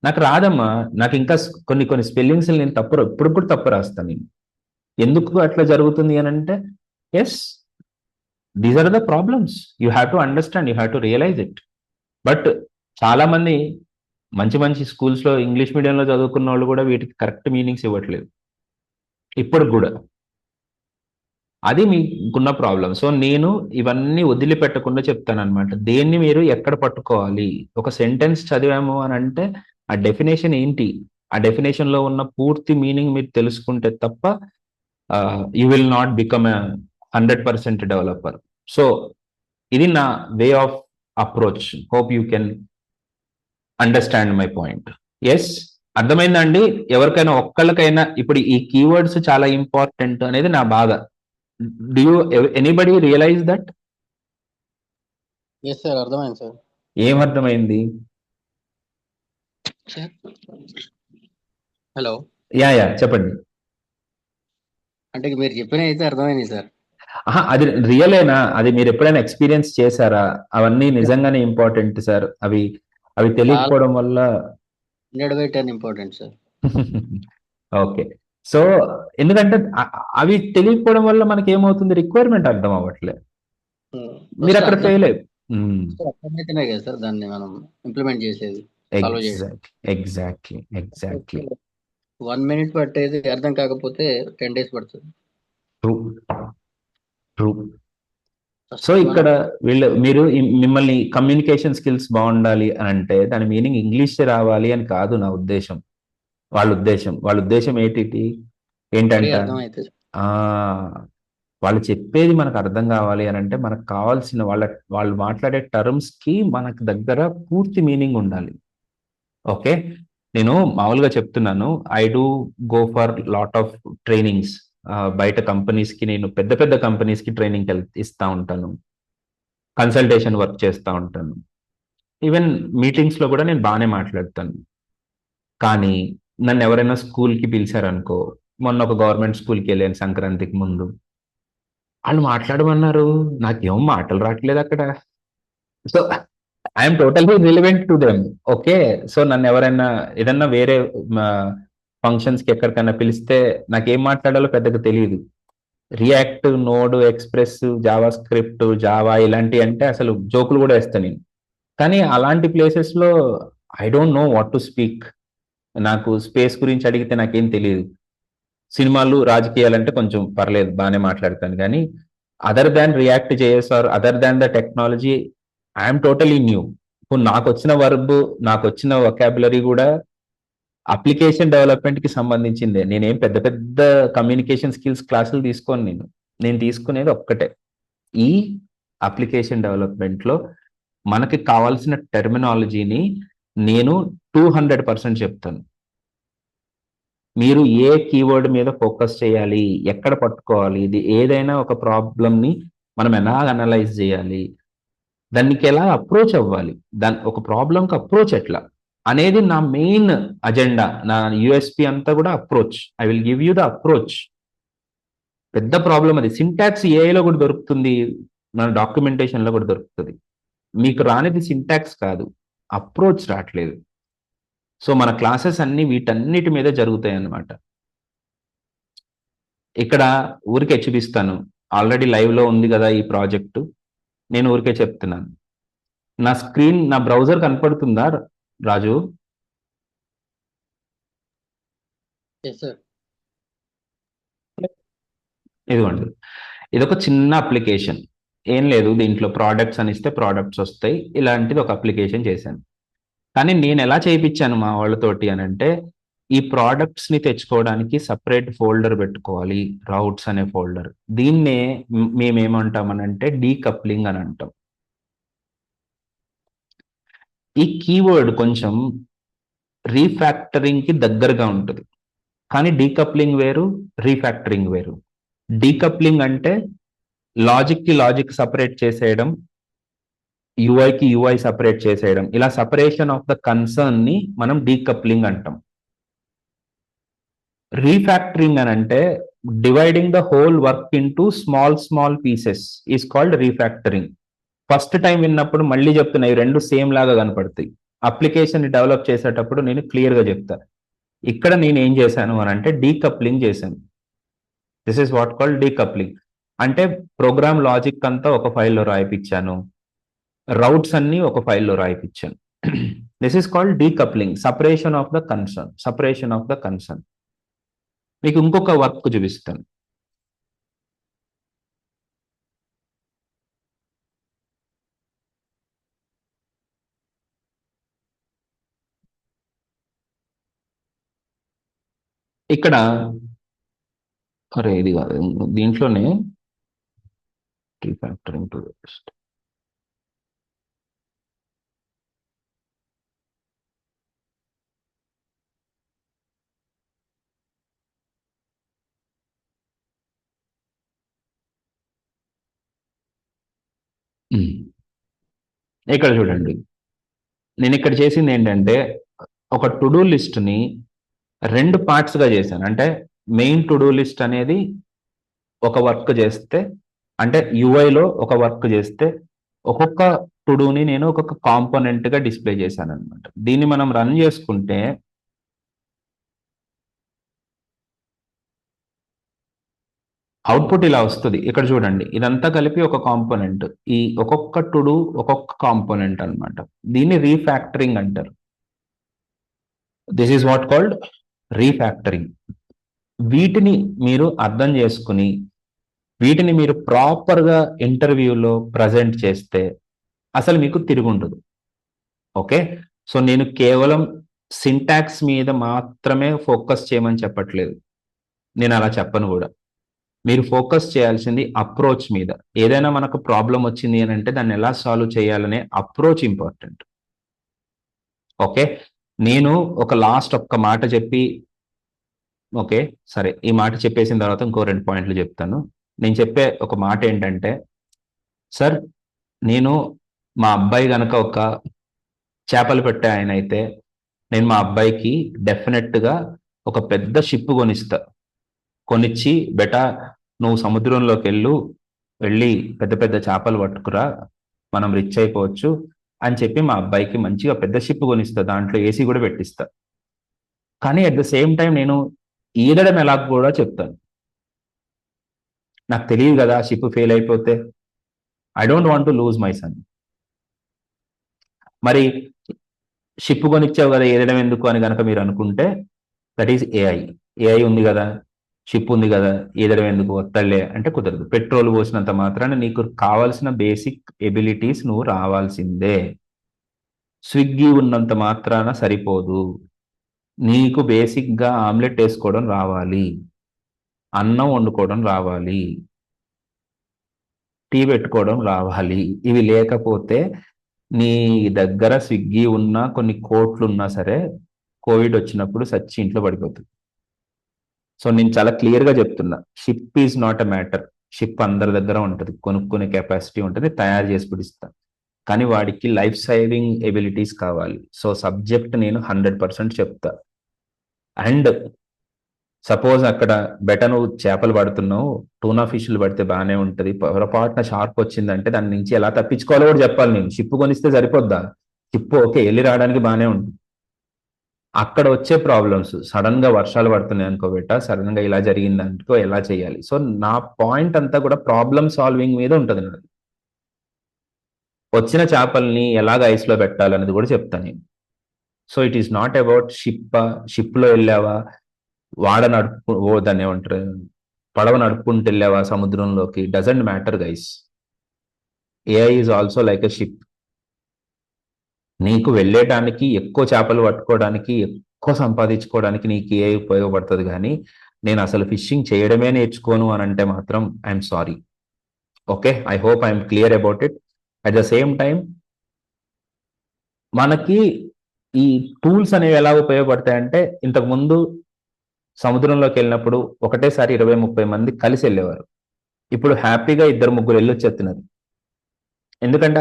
Speaker 1: నాకు రాదమ్మా, నాకు ఇంకా కొన్ని కొన్ని స్పెల్లింగ్స్ నేను ఇప్పుడు కూడా తప్పు రాస్తాను నేను. ఎందుకు అట్లా జరుగుతుంది అని అంటే, yes, these are the problems, you have to understand, you have to realize it. But చాలా మంది మంచి మంచి స్కూల్స్లో ఇంగ్లీష్ మీడియంలో చదువుకున్న వాళ్ళు కూడా వీటికి కరెక్ట్ మీనింగ్స్ ఇవ్వట్లేదు ఇప్పుడు కూడా. అది మీకున్న ప్రాబ్లం. సో నేను ఇవన్నీ వదిలిపెట్టకుండా చెప్తాను అనమాట, దేన్ని మీరు ఎక్కడ పట్టుకోవాలి. ఒక సెంటెన్స్ చదివాము అని అంటే ఆ డెఫినేషన్ ఏంటి, ఆ డెఫినేషన్ లో ఉన్న పూర్తి మీనింగ్ మీరు తెలుసుకుంటే తప్ప you will not become 100% developer. So ఇది నా way of approach. Hope you can understand my point. Yes, అర్థమైందండి ఎవరికైనా ఒక్కళ్ళకైనా? ఇప్పుడు ఈ కీవర్డ్స్ చాలా ఇంపార్టెంట్ అనేది నా బాధ. Do you anybody realize that?
Speaker 4: Yes sir, అర్థమైంది సార్.
Speaker 1: ఏమర్థమైంది?
Speaker 4: హలో,
Speaker 1: యా చెప్పండి.
Speaker 4: అంటే మీరు చెప్పిన అయితే అర్థమైంది సార్.
Speaker 1: అది రియలేనా? అది మీరు ఎప్పుడైనా ఎక్స్పీరియన్స్ చేశారా? అవన్నీ నిజంగానే ఇంపార్టెంట్ సార్. అవి తెలియకపోవడం వల్ల
Speaker 4: 100/10 ఇంపార్టెంట్ సార్.
Speaker 1: ఓకే, సో ఎందుకంటే అవి తెలియకపోవడం వల్ల మనకి ఏమవుతుంది, రిక్వైర్మెంట్ అర్థం అవ్వట్లేదు, మీరు అక్కడ ఫెయిల్ అయ్యి.
Speaker 4: అర్థమైతేనే కదా సార్ దాన్ని మనం ఇంప్లిమెంట్ చేసేది.
Speaker 1: ఎగ్జాక్ట్లీ
Speaker 4: 1 minute పట్టేది అర్థం కాకపోతే 10 days పడుతుంది.
Speaker 1: ట్రూ. సో ఇక్కడ మీరు మిమ్మల్ని కమ్యూనికేషన్ స్కిల్స్ బాగుండాలి అని అంటే దాని మీనింగ్ ఇంగ్లీష్ రావాలి అని కాదు నా ఉద్దేశం. వాళ్ళ ఉద్దేశం ఏంటంటే వాళ్ళు చెప్పేది మనకు అర్థం కావాలి అని అంటే మనకు కావాల్సిన వాళ్ళు మాట్లాడే టర్మ్స్ కి మనకు దగ్గర పూర్తి మీనింగ్ ఉండాలి. ఓకే, నేను మామూలుగా చెప్తున్నాను, I do go for lot of trainings. బయట కంపెనీస్ కి, నేను పెద్ద పెద్ద కంపెనీస్ కి ట్రైనింగ్ ఇస్తా ఉంటాను, కన్సల్టేషన్ వర్క్ చేస్తూ ఉంటాను, ఈవెన్ మీటింగ్స్ లో కూడా నేను బాగానే మాట్లాడతాను. కానీ నన్ను ఎవరైనా స్కూల్కి పిలిచారనుకో, మొన్న ఒక గవర్నమెంట్ స్కూల్కి వెళ్ళాను సంక్రాంతికి ముందు, వాళ్ళు మాట్లాడమన్నారు, నాకేమో మాటలు రావట్లేదు అక్కడ. So I'm totally relevant to them. Okay, so నన్ను ఎవరైనా ఏదన్నా వేరే ఫంక్షన్స్కి ఎక్కడికైనా పిలిస్తే నాకేం మాట్లాడాలో పెద్దగా తెలియదు. React, node, express, Java script, Java ఇలాంటివి అంటే అసలు జోకులు కూడా వేస్తాను నేను. కానీ అలాంటి ప్లేసెస్లో I don't know what to speak. నాకు స్పేస్ గురించి అడిగితే నాకేం తెలియదు. సినిమాలు, రాజకీయాలంటే కొంచెం పర్లేదు, బాగానే మాట్లాడతాను. కానీ other than React JS or other than the technology, I'm totally new. ఇప్పుడు నాకు వచ్చిన వర్బ్, నాకు వచ్చిన వొకాబులరీ కూడా అప్లికేషన్ డెవలప్మెంట్ కి సంబంధించిందే. నేనేం పెద్ద పెద్ద కమ్యూనికేషన్ స్కిల్స్ క్లాసులు తీసుకోను. నేను తీసుకునేది ఒక్కటే, ఈ అప్లికేషన్ డెవలప్మెంట్ లో మనకి కావాల్సిన టెర్మినాలజీని నేను 200% చెప్తాను. మీరు ఏ కీవర్డ్ మీద ఫోకస్ చేయాలి, ఎక్కడ పట్టుకోవాలి, ఇది ఏదైనా ఒక ప్రాబ్లమ్ని మనం ఎలా అనలైజ్ చేయాలి, దానికి ఎలా అప్రోచ్ అవ్వాలి, ఒక ప్రాబ్లంకి అప్రోచ్ ఎట్లా అనేది నా మెయిన్ అజెండా. నా యూఎస్పి అంతా కూడా approach. I will give you the approach. పెద్ద ప్రాబ్లం అది. సింటాక్స్ ఏఐలో కూడా దొరుకుతుంది, మన డాక్యుమెంటేషన్లో కూడా దొరుకుతుంది. మీకు రానిది సింటాక్స్ కాదు, అప్రోచ్ రావట్లేదు. సో మన క్లాసెస్ అన్ని వీటన్నిటి మీద జరుగుతాయి అన్నమాట. ఇక్కడ ఊరికే చూపిస్తాను, ఆల్రెడీ లైవ్లో ఉంది కదా ఈ ప్రాజెక్టు, నేను ఊరికే చెప్తున్నాను. నా స్క్రీన్, నా బ్రౌజర్ కనపడుతుందా రాజు? ఇదిగోండి, ఇదొక చిన్న అప్లికేషన్, ఏం లేదు. దీంట్లో ప్రోడక్ట్స్ అని ఇస్తే ప్రోడక్ట్స్ వస్తాయి. ఇలాంటిది ఒక అప్లికేషన్ చేశాను. కానీ నేను ఎలా చేయించాను మా వాళ్ళతోటి అని అంటే, ఈ ప్రోడక్ట్స్ని తెచ్చుకోవడానికి సపరేట్ ఫోల్డర్ పెట్టుకోవాలి, రౌట్స్ అనే ఫోల్డర్. దీన్నే మేమేమంటామనంటే డీకప్లింగ్ అని అంటాం. ఈ కీవర్డ్ కొంచెం రీఫ్యాక్టరింగ్కి దగ్గరగా ఉంటుంది. కానీ డీకప్లింగ్ వేరు, రీఫ్యాక్టరింగ్ వేరు. డీకప్లింగ్ అంటే లాజిక్ కి లాజిక్ సపరేట్ చేసేయడం, యూఐకి యూఐ సపరేట్ చేసేయడం, ఇలా సపరేషన్ ఆఫ్ ద కన్సర్న్ ని మనం డీకప్లింగ్ అంటాం. రీఫ్యాక్టరింగ్ అని అంటే dividing the whole work into small pieces is called refactoring. First time విన్నప్పుడు మళ్ళీ చెప్తున్నా, ఈ రెండు సేమ్ లాగా కనపడతాయి. అప్లికేషన్ డెవలప్ చేసేటప్పుడు నేను క్లియర్ గా చెప్తాను. ఇక్కడ నేను ఏం చేశాను అని అంటే డీకప్లింగ్ చేశాను. This is what called decoupling. అంటే ప్రోగ్రామ్ లాజిక్ అంతా ఒక ఫైల్లో రాయిపించాను, రౌట్స్ అన్ని ఒక ఫైల్లో రాయిపించాను. This is called decoupling, separation of the concern. మీకు ఇంకొక వర్క్ చూపిస్తాను. ఇక్కడ ఇది కాదు, దీంట్లోనే రీఫ్యాక్టరింగ్ టు లిస్ట్. ఇక్కడ చూడండి, నేను ఇక్కడ చేసింది ఏంటంటే ఒక టు డూ లిస్ట్ని 2 పార్ట్స్గా చేశాను. అంటే మెయిన్ టు డూ లిస్ట్ అనేది ఒక వర్క్ చేస్తే, అంటే యూఐలో ఒక వర్క్ చేస్తే ఒక్కొక్క టు డూని నేను ఒక్కొక్క కాంపోనెంట్గా డిస్ప్లే చేశాను అనమాట. దీన్ని మనం రన్ చేసుకుంటే అవుట్పుట్ ఇలా వస్తుంది. ఇక్కడ చూడండి, ఇదంతా కలిపి ఒక కాంపోనెంట్. ఈ ఒక్కొక్క టు డూ ఒక్కొక్క కాంపోనెంట్ అనమాట. దీన్ని రీఫ్యాక్టరింగ్ అంటారు. This is what called refactoring. వీటిని మీరు అర్థం చేసుకుని వీటిని మీరు ప్రాపర్గా ఇంటర్వ్యూలో ప్రజెంట్ చేస్తే అసలు మీకు తిరుగుండదు. ఓకే, సో నేను కేవలం సింటాక్స్ మీద మాత్రమే ఫోకస్ చేయమని చెప్పట్లేదు, నేను అలా చెప్పను కూడా. మీరు ఫోకస్ చేయాల్సింది అప్రోచ్ మీద. ఏదైనా మనకు ప్రాబ్లం వచ్చింది అని అంటే దాన్ని ఎలా సాల్వ్ చేయాలనే అప్రోచ్ ఇంపార్టెంట్. ఓకే, నేను ఒక లాస్ట్ ఒక్క మాట చెప్పి, ఓకే సరే, ఈ మాట చెప్పేసిన తర్వాత ఇంకో 2 పాయింట్లు చెప్తాను. నేను చెప్పే ఒక మాట ఏంటంటే, సార్ నేను మా అబ్బాయి గనక ఒక చేపలు పెట్టే ఆయన అయితే నేను మా అబ్బాయికి డెఫినెట్గా ఒక పెద్ద షిప్ కొనిచ్చి బెటా నువ్వు సముద్రంలోకి వెళ్ళి పెద్ద పెద్ద చేపలు పట్టుకురా, మనం రిచ్ అయిపోవచ్చు అని చెప్పి మా అబ్బాయికి మంచిగా పెద్ద షిప్ కొనిస్తా, దాంట్లో ఏసీ కూడా పెట్టిస్తా. కానీ అట్ ద సేమ్ టైం నేను ఈదడం ఎలా కూడా చెప్తాను. నాకు తెలియదు కదా షిప్ ఫెయిల్ అయిపోతే, I don't want to lose my son. మరి షిప్ కొనిచ్చావు కదా ఈదడం ఎందుకు అని కనుక మీరు అనుకుంటే, దట్ ఈస్ ఏఐ ఉంది కదా, షిప్ ఉంది కదా, ఈదడం ఎందుకు వత్తలే అంటే కుదరదు. పెట్రోల్ పోసినంత మాత్రాన నీకు కావాల్సిన బేసిక్ ఎబిలిటీస్ నువ్వు రావాల్సిందే. స్విగ్గీ ఉన్నంత మాత్రాన సరిపోదు, నీకు బేసిక్గా ఆమ్లెట్ వేసుకోవడం రావాలి, అన్నం వండుకోవడం రావాలి, టీ పెట్టుకోవడం రావాలి. ఇవి లేకపోతే నీ దగ్గర స్విగ్గీ ఉన్నా కొన్ని కోట్లు ఉన్నా సరే కోవిడ్ వచ్చినప్పుడు సచ్చి ఇంట్లో పడిపోతుంది. సో నేను చాలా క్లియర్గా చెప్తున్నా, ship is not a matter. Ship అందరి దగ్గర ఉంటుంది, కొనుక్కునే కెపాసిటీ ఉంటుంది, తయారు చేసి పిడిస్తా. కానీ వాడికి లైఫ్ సేవింగ్ ఎబిలిటీస్ కావాలి. సో సబ్జెక్ట్ నేను 100% చెప్తా. అండ్ సపోజ్ అక్కడ నువ్వు చేపలు పడుతున్నావు, టూనా ఫిష్లు పడితే బాగానే ఉంటుంది, పొరపాటున షార్ప్ వచ్చిందంటే దాని నుంచి ఎలా తప్పించుకోవాలో కూడా చెప్పాలి. నేను షిప్ కొనిస్తే సరిపోద్దా? షిప్ ఓకే వెళ్ళి రావడానికి బాగానే ఉంటుంది, అక్కడ వచ్చే ప్రాబ్లమ్స్, సడన్ గా వర్షాలు పడుతున్నాయి అనుకో బెట్ట, సడన్ గా ఇలా జరిగింది అనుకో ఎలా చేయాలి. సో నా పాయింట్ అంతా కూడా ప్రాబ్లమ్ సాల్వింగ్ మీద ఉంటుంది. నాది వచ్చిన చేపల్ని ఎలాగ ఐస్లో పెట్టాలనేది కూడా చెప్తాను నేను. So it is not about షిప్లో వెళ్ళావా, దాన్ని ఏమంటారు, పడవ నడుపుకుంటూ వెళ్ళావా సముద్రంలోకి, doesn't matter guys. AI is also like a ship. నీకు వెళ్ళేటానికి, ఎక్కువ చేపలు పట్టుకోవడానికి, ఎక్కువ సంపాదించుకోవడానికి నీకు ఏఐ ఉపయోగపడుతుంది. కానీ నేను అసలు ఫిషింగ్ చేయడమే నేర్చుకోను అని అంటే మాత్రం I'm sorry. Okay, I hope I'm clear about it. At the same time మనకి ఈ టూల్స్ అనేవి ఎలా ఉపయోగపడతాయంటే, ఇంతకుముందు సముద్రంలోకి వెళ్ళినప్పుడు ఒకటేసారి 20-30 మంది కలిసి వెళ్ళేవారు. ఇప్పుడు హ్యాపీగా 2-3 వెళ్ళొచ్చేస్తున్నారు. ఎందుకంటే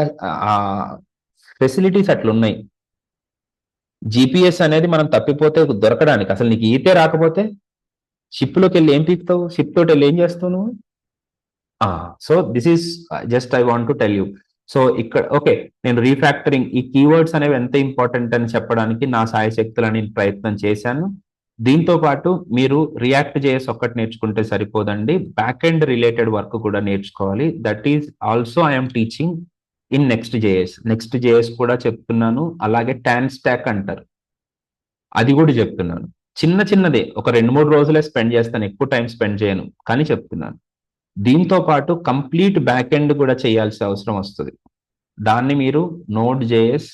Speaker 1: ఆ ఫెసిలిటీస్ అట్లున్నాయి. జిపిఎస్ అనేది మనం తప్పిపోతే దొరకడానికి, అసలు నీకు ఈతే రాకపోతే షిప్లోకి వెళ్ళి ఏం పీకుతావు? షిప్ తోటి వెళ్ళి ఏం చేస్తావు నువ్వు? So this is just I want to tell you. So ఇక్కడ ఓకే, నేను రీఫ్యాక్టరింగ్ ఈ కీవర్డ్స్ అనేవి ఎంత ఇంపార్టెంట్ అని చెప్పడానికి నా సాయశక్తులని నేను ప్రయత్నం చేశాను. దీంతో పాటు మీరు రియాక్ట్ జేఎస్ ఒక్కటి నేర్చుకుంటే సరిపోదండి, బ్యాక్ ఎండ్ రిలేటెడ్ వర్క్ కూడా నేర్చుకోవాలి. That is also I'm teaching in next JS. Next JS కూడా చెప్తున్నాను, అలాగే టాన్ స్టాక్ అంటారు, అది కూడా చెప్తున్నాను. చిన్న చిన్నదే, ఒక 2-3 రోజులే స్పెండ్ చేస్తాను, ఎక్కువ టైం స్పెండ్ చేయను, కానీ చెప్తున్నాను. దీంతో పాటు కంప్లీట్ బ్యాక్ ఎండ్ కూడా చేయాల్సిన అవసరం వస్తుంది. దాన్ని మీరు నోడ్ జేఎస్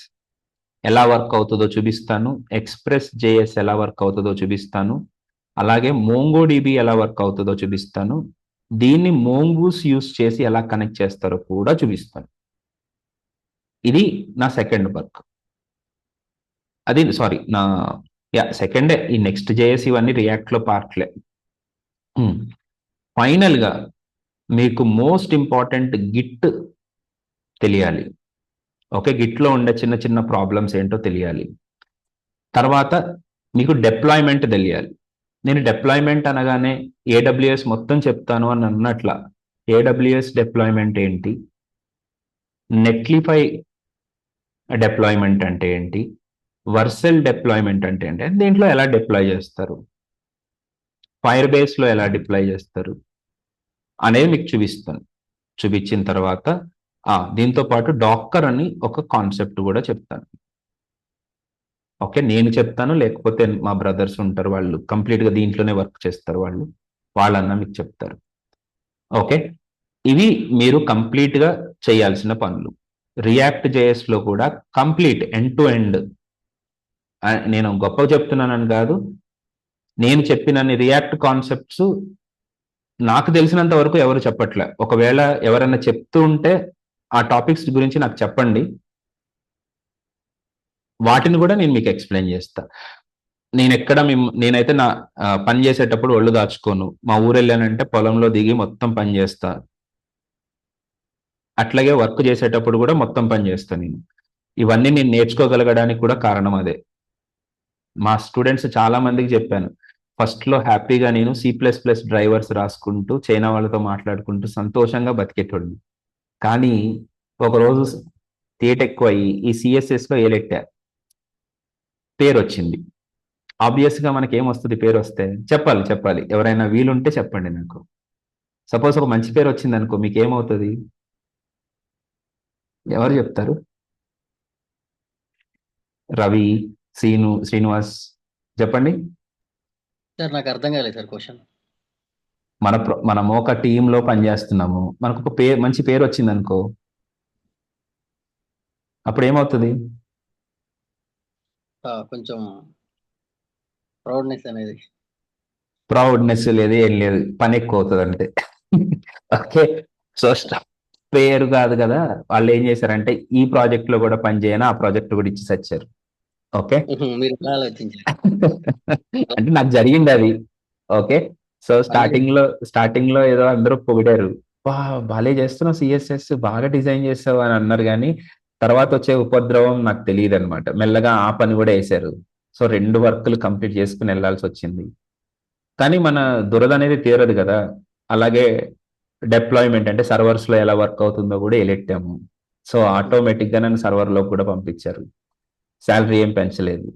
Speaker 1: ఎలా వర్క్ అవుతుందో చూపిస్తాను, ఎక్స్ప్రెస్ జేఎస్ ఎలా వర్క్ అవుతుందో చూపిస్తాను, అలాగే మోంగోడిబి ఎలా వర్క్ అవుతుందో చూపిస్తాను, దీన్ని మోంగూస్ యూస్ చేసి ఎలా కనెక్ట్ చేస్తారో కూడా చూపిస్తాను. ఇది నా సెకండ్ వర్క్. అది సారీ నా సెకండే. ఈ నెక్స్ట్ జేఎస్ ఇవన్నీ రియాక్ట్ లో పార్ట్లే. ఫైనల్ గా మీకు మోస్ట్ ఇంపార్టెంట్ గిట్ తెలియాలి. ఓకే, గిట్ లో ఉండే చిన్న చిన్న ప్రాబ్లమ్స్ ఏంటో తెలియాలి. తర్వాత మీకు డిప్లాయ్మెంట్ తెలియాలి. నేను డిప్లాయ్మెంట్ అనగానే ఏడబ్ల్యూఎస్ మొత్తం చెప్తాను అని అన్నట్ల, ఏడబ్ల్యూఎస్ డిప్లాయ్మెంట్ ఏంటి, నెట్లిఫై డిప్లాయ్మెంట్ అంటే ఏంటి, వర్సెల్ డిప్లాయ్మెంట్ అంటే ఏంటి, దీంట్లో ఎలా డిప్లాయ్ చేస్తారు, ఫైర్ బేస్ లో ఎలా డిప్లాయ్ చేస్తారు అనేది మీకు చూపిస్తాను. చూపించిన తర్వాత దీంతో పాటు డాక్కర్ అని ఒక కాన్సెప్ట్ కూడా చెప్తాను. ఓకే, నేను చెప్తాను, లేకపోతే మా బ్రదర్స్ ఉంటారు, వాళ్ళు కంప్లీట్ గా దీంట్లోనే వర్క్ చేస్తారు, వాళ్ళన్నా మీకు చెప్తారు. ఓకే, ఇవి మీరు కంప్లీట్ గా చేయాల్సిన పనులు. రియాక్ట్ జేఎస్ లో కూడా కంప్లీట్ ఎండ్ టు ఎండ్. నేను గొప్పగా చెప్తున్నానని కాదు, నేను చెప్పినన్ని రియాక్ట్ కాన్సెప్ట్స్ నాకు తెలిసినంత వరకు ఎవరు చెప్పట్లే. ఒకవేళ ఎవరైనా చెప్తూ ఉంటే ఆ టాపిక్స్ గురించి నాకు చెప్పండి, వాటిని కూడా నేను మీకు ఎక్స్ప్లెయిన్ చేస్తా. నేనైతే నా పని చేసేటప్పుడు ఒళ్ళు దాచుకోను. మా ఊరు వెళ్ళానంటే పొలంలో దిగి మొత్తం పని చేస్తా. అట్లాగే వర్క్ చేసేటప్పుడు కూడా మొత్తం పని చేస్తా. ఇవన్నీ నేను నేర్చుకోగలగడానికి కూడా కారణం అదే. మా స్టూడెంట్స్ చాలా మందికి చెప్పాను, ఫస్ట్ లో హ్యాపీగా నేను C++ డ్రైవర్స్ రాసుకుంటూ చైనా వాళ్ళతో మాట్లాడుకుంటూ సంతోషంగా బతికేటోడిని. కానీ ఒకరోజు తేట ఎక్కువ అయ్యి ఈ CSS లో ఏలెట్టా, పేరు వచ్చింది. ఆబ్వియస్ గా మనకి ఏమొస్తుంది పేరు వస్తే? చెప్పాలి. ఎవరైనా వీలుంటే చెప్పండి నాకు. సపోజ్ ఒక మంచి పేరు వచ్చింది అనుకో, మీకు ఏమవుతుంది? ఎవరు చెప్తారు? రవి, శ్రీనివాస్ చెప్పండి.
Speaker 4: సార్ నాకు అర్థం కాలేదు సార్ క్వశ్చన్.
Speaker 1: మనము ఒక టీంలో పనిచేస్తున్నాము, మనకు ఒక మంచి పేరు వచ్చింది అనుకో, అప్పుడు ఏమవుతుంది?
Speaker 4: కొంచెం
Speaker 1: ప్రౌడ్నెస్ లేదు, ఏం లేదు, పని ఎక్కువ అవుతుంది అంతే. ఓకే, సో పేరు కాదు కదా, వాళ్ళు ఏం చేశారంటే ఈ ప్రాజెక్ట్ లో కూడా పని చేయను, ఆ ప్రాజెక్ట్ కూడా ఇచ్చి సచ్చారు. ఓకే, అంటే నాకు జరిగింది అది. ఓకే, సో స్టార్టింగ్ లో ఏదో అందరూ పొగిడారు, బాగా చేస్తున్నావు CSS, బాగా డిజైన్ చేస్తావు అని అన్నారు. కానీ తర్వాత వచ్చే ఉపద్రవం నాకు తెలియదు అనమాట. మెల్లగా ఆ పని కూడా వేశారు. సో 2 వర్కులు కంప్లీట్ చేసుకుని వెళ్లాల్సి వచ్చింది. కానీ మన దురద అనేది తీరదు కదా. అలాగే డిప్లాయ్మెంట్ అంటే సర్వర్స్ లో ఎలా వర్క్ అవుతుందో కూడా ఎలెట్టాము. సో ఆటోమేటిక్ గా నన్ను సర్వర్ లో కూడా పంపించారు. శాలరీ ఏం పెంచలేదు.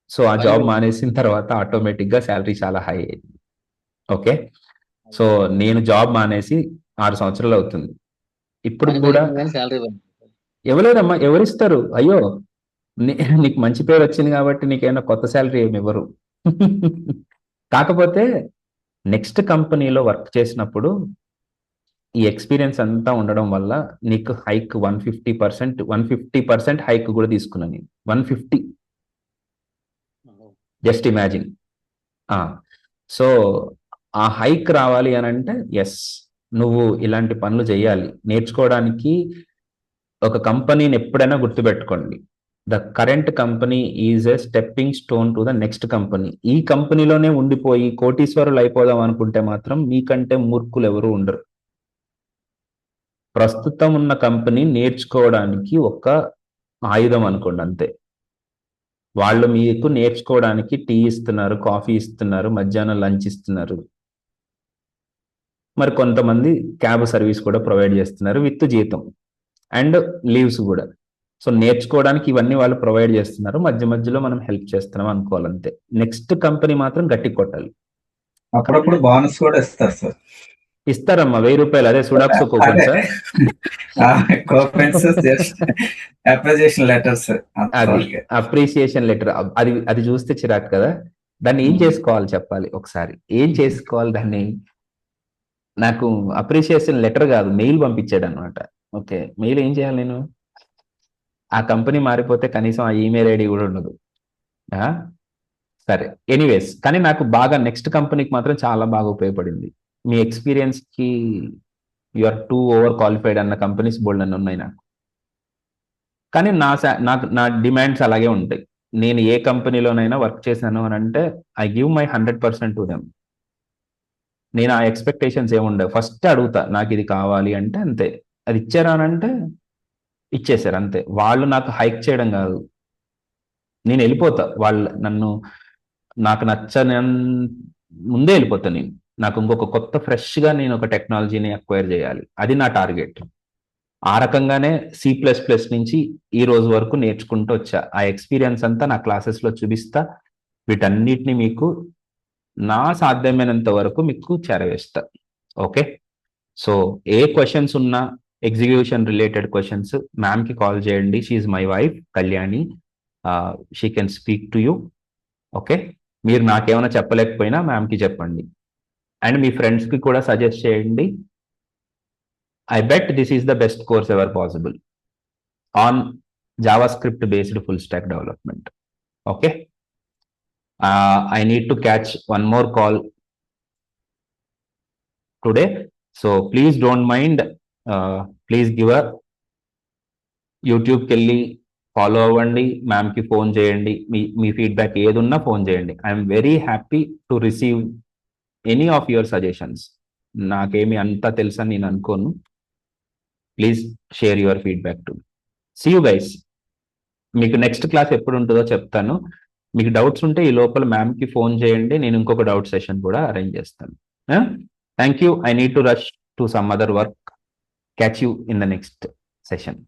Speaker 1: సో ఆ జాబ్ మానేసిన తర్వాత ఆటోమేటిక్ గా శాలరీ చాలా హై అయింది. ఓకే, సో నేను జాబ్ మానేసి 6 సంవత్సరాలు అవుతుంది. ఇప్పుడు కూడా ఇవ్వలేదమ్మా, ఎవరిస్తారు? అయ్యో, నీకు మంచి పేరు వచ్చింది కాబట్టి నీకేమైనా కొత్త శాలరీ ఏమి ఇవ్వరు. కాకపోతే నెక్స్ట్ కంపెనీలో వర్క్ చేసినప్పుడు ఈ ఎక్స్పీరియన్స్ అంతా ఉండడం వల్ల నీకు హైక్ 150% హైక్ కూడా తీసుకున్నాను నేను. 150, జస్ట్ ఇమాజిన్. సో ఆ హైక్ రావాలి అని అంటే ఎస్, నువ్వు ఇలాంటి పనులు చేయాలి. నేర్చుకోవడానికి ఒక కంపెనీని ఎప్పుడైనా గుర్తుపెట్టుకోండి, the current company is a stepping stone to the next company. ఈ కంపెనీలోనే ఉండిపోయి కోటీశ్వరులు అయిపోదాం అనుకుంటే మాత్రం మీకంటే మూర్ఖులు ఎవరు ఉండరు. ప్రస్తుతం ఉన్న కంపెనీ నేర్చుకోవడానికి ఒక ఆయుధం అనుకోండి అంతే. వాళ్ళు మీకు నేర్చుకోవడానికి టీ ఇస్తున్నారు, కాఫీ ఇస్తున్నారు, మధ్యాహ్నం లంచ్ ఇస్తున్నారు, మరి కొంతమంది క్యాబ్ సర్వీస్ కూడా ప్రొవైడ్ చేస్తున్నారు విత్ జీతం అండ్ లీవ్స్ కూడా. సో నేర్చుకోవడానికి ఇవన్నీ వాళ్ళు ప్రొవైడ్ చేస్తున్నారు, మధ్య మధ్యలో మనం హెల్ప్ చేస్తున్నాం అనుకోవాలంతే. నెక్స్ట్ కంపెనీ మాత్రం గట్టి కొట్టాలి.
Speaker 2: అప్పుడప్పుడు బోనస్ కూడా ఇస్తారు సార్.
Speaker 1: ఇస్తారమ్మా, 1000 రూపాయలు. అదే సుడాక్స్ కూపన్స్,
Speaker 2: అప్రిసియేషన్ లెటర్స్.
Speaker 1: అది అప్రిసియేషన్ లెటర్. అది చూస్తే చిరాకు కదా. దాన్ని ఏం చేసుకోవాలి చెప్పాలి ఒకసారి. ఏం చేసుకోవాలి దాన్ని? నాకు అప్రిసియేషన్ లెటర్ కాదు, మెయిల్ పంపించాడు అనమాట. ఓకే, మెయిల్ ఏం చేయాలి నేను? ఆ కంపెనీ మారిపోతే కనీసం ఆ ఈమెయిల్ ఐడి కూడా ఉండదు. సరే, ఎనీవేస్, కానీ నాకు బాగా నెక్స్ట్ కంపెనీకి మాత్రం చాలా బాగా ఉపయోగపడింది. మీ ఎక్స్పీరియన్స్కి you are too over qualified అన్న కంపెనీస్ బోల్డ్ అని ఉన్నాయి నాకు. కానీ నా డిమాండ్స్ అలాగే ఉంటాయి. నేను ఏ కంపెనీలోనైనా వర్క్ చేశాను అని అంటే I give my 100% to them. నేను ఆ ఎక్స్పెక్టేషన్స్ ఏముండవు. ఫస్ట్ అడుగుతా, నాకు ఇది కావాలి అంటే అంతే. అది ఇచ్చారా అని అంటే ఇచ్చేసారు అంతే. వాళ్ళు నాకు హైక్ చేయడం కాదు, నేను వెళ్ళిపోతా. వాళ్ళు నాకు నచ్చని ముందే వెళ్ళిపోతా నేను. నాకు ఇంకొక కొత్త ఫ్రెష్గా నేను ఒక టెక్నాలజీని అక్వైర్ చేయాలి, అది నా టార్గెట్. ఆ రకంగానే C++ నుంచి ఈ రోజు వరకు నేర్చుకుంటూ వచ్చా. ఆ ఎక్స్పీరియన్స్ అంతా నా క్లాసెస్లో చూపిస్తా. వీటన్నిటిని మీకు నా సాధ్యమైనంత వరకు మీకు చేరవేస్తా. ఓకే, సో ఏ క్వశ్చన్స్ ఉన్నా, ఎగ్జిక్యూషన్ రిలేటెడ్ క్వశ్చన్స్, మ్యామ్కి కాల్ చేయండి. She my wife Kalyani, she can speak to you. Okay, మీరు నాకేమైనా చెప్పలేకపోయినా మ్యామ్కి చెప్పండి. అండ్ మీ ఫ్రెండ్స్కి కూడా సజెస్ట్ చేయండి. I bet this is the best course ever possible on JavaScript based full stack development. Okay. I need to catch one more call today. So please don't mind. Please give a YouTube kelli follow avandi, ma'am ki phone cheyandi, me feedback ఏదున్నా phone చేయండి. I am very happy to receive any of your suggestions. నాకేమి అంతా తెలుసని నేను అనుకోను. Please share your feedback to. See you guys. మీకు next class ఎప్పుడు ఉంటుందో చెప్తాను. మీకు డౌట్స్ ఉంటే ఈ లోపల మ్యామ్కి ఫోన్ చేయండి, నేను ఇంకొక డౌట్ సెషన్ కూడా అరేంజ్ చేస్తాను. Thank you. I need to rush to some other work. Catch you in the next session.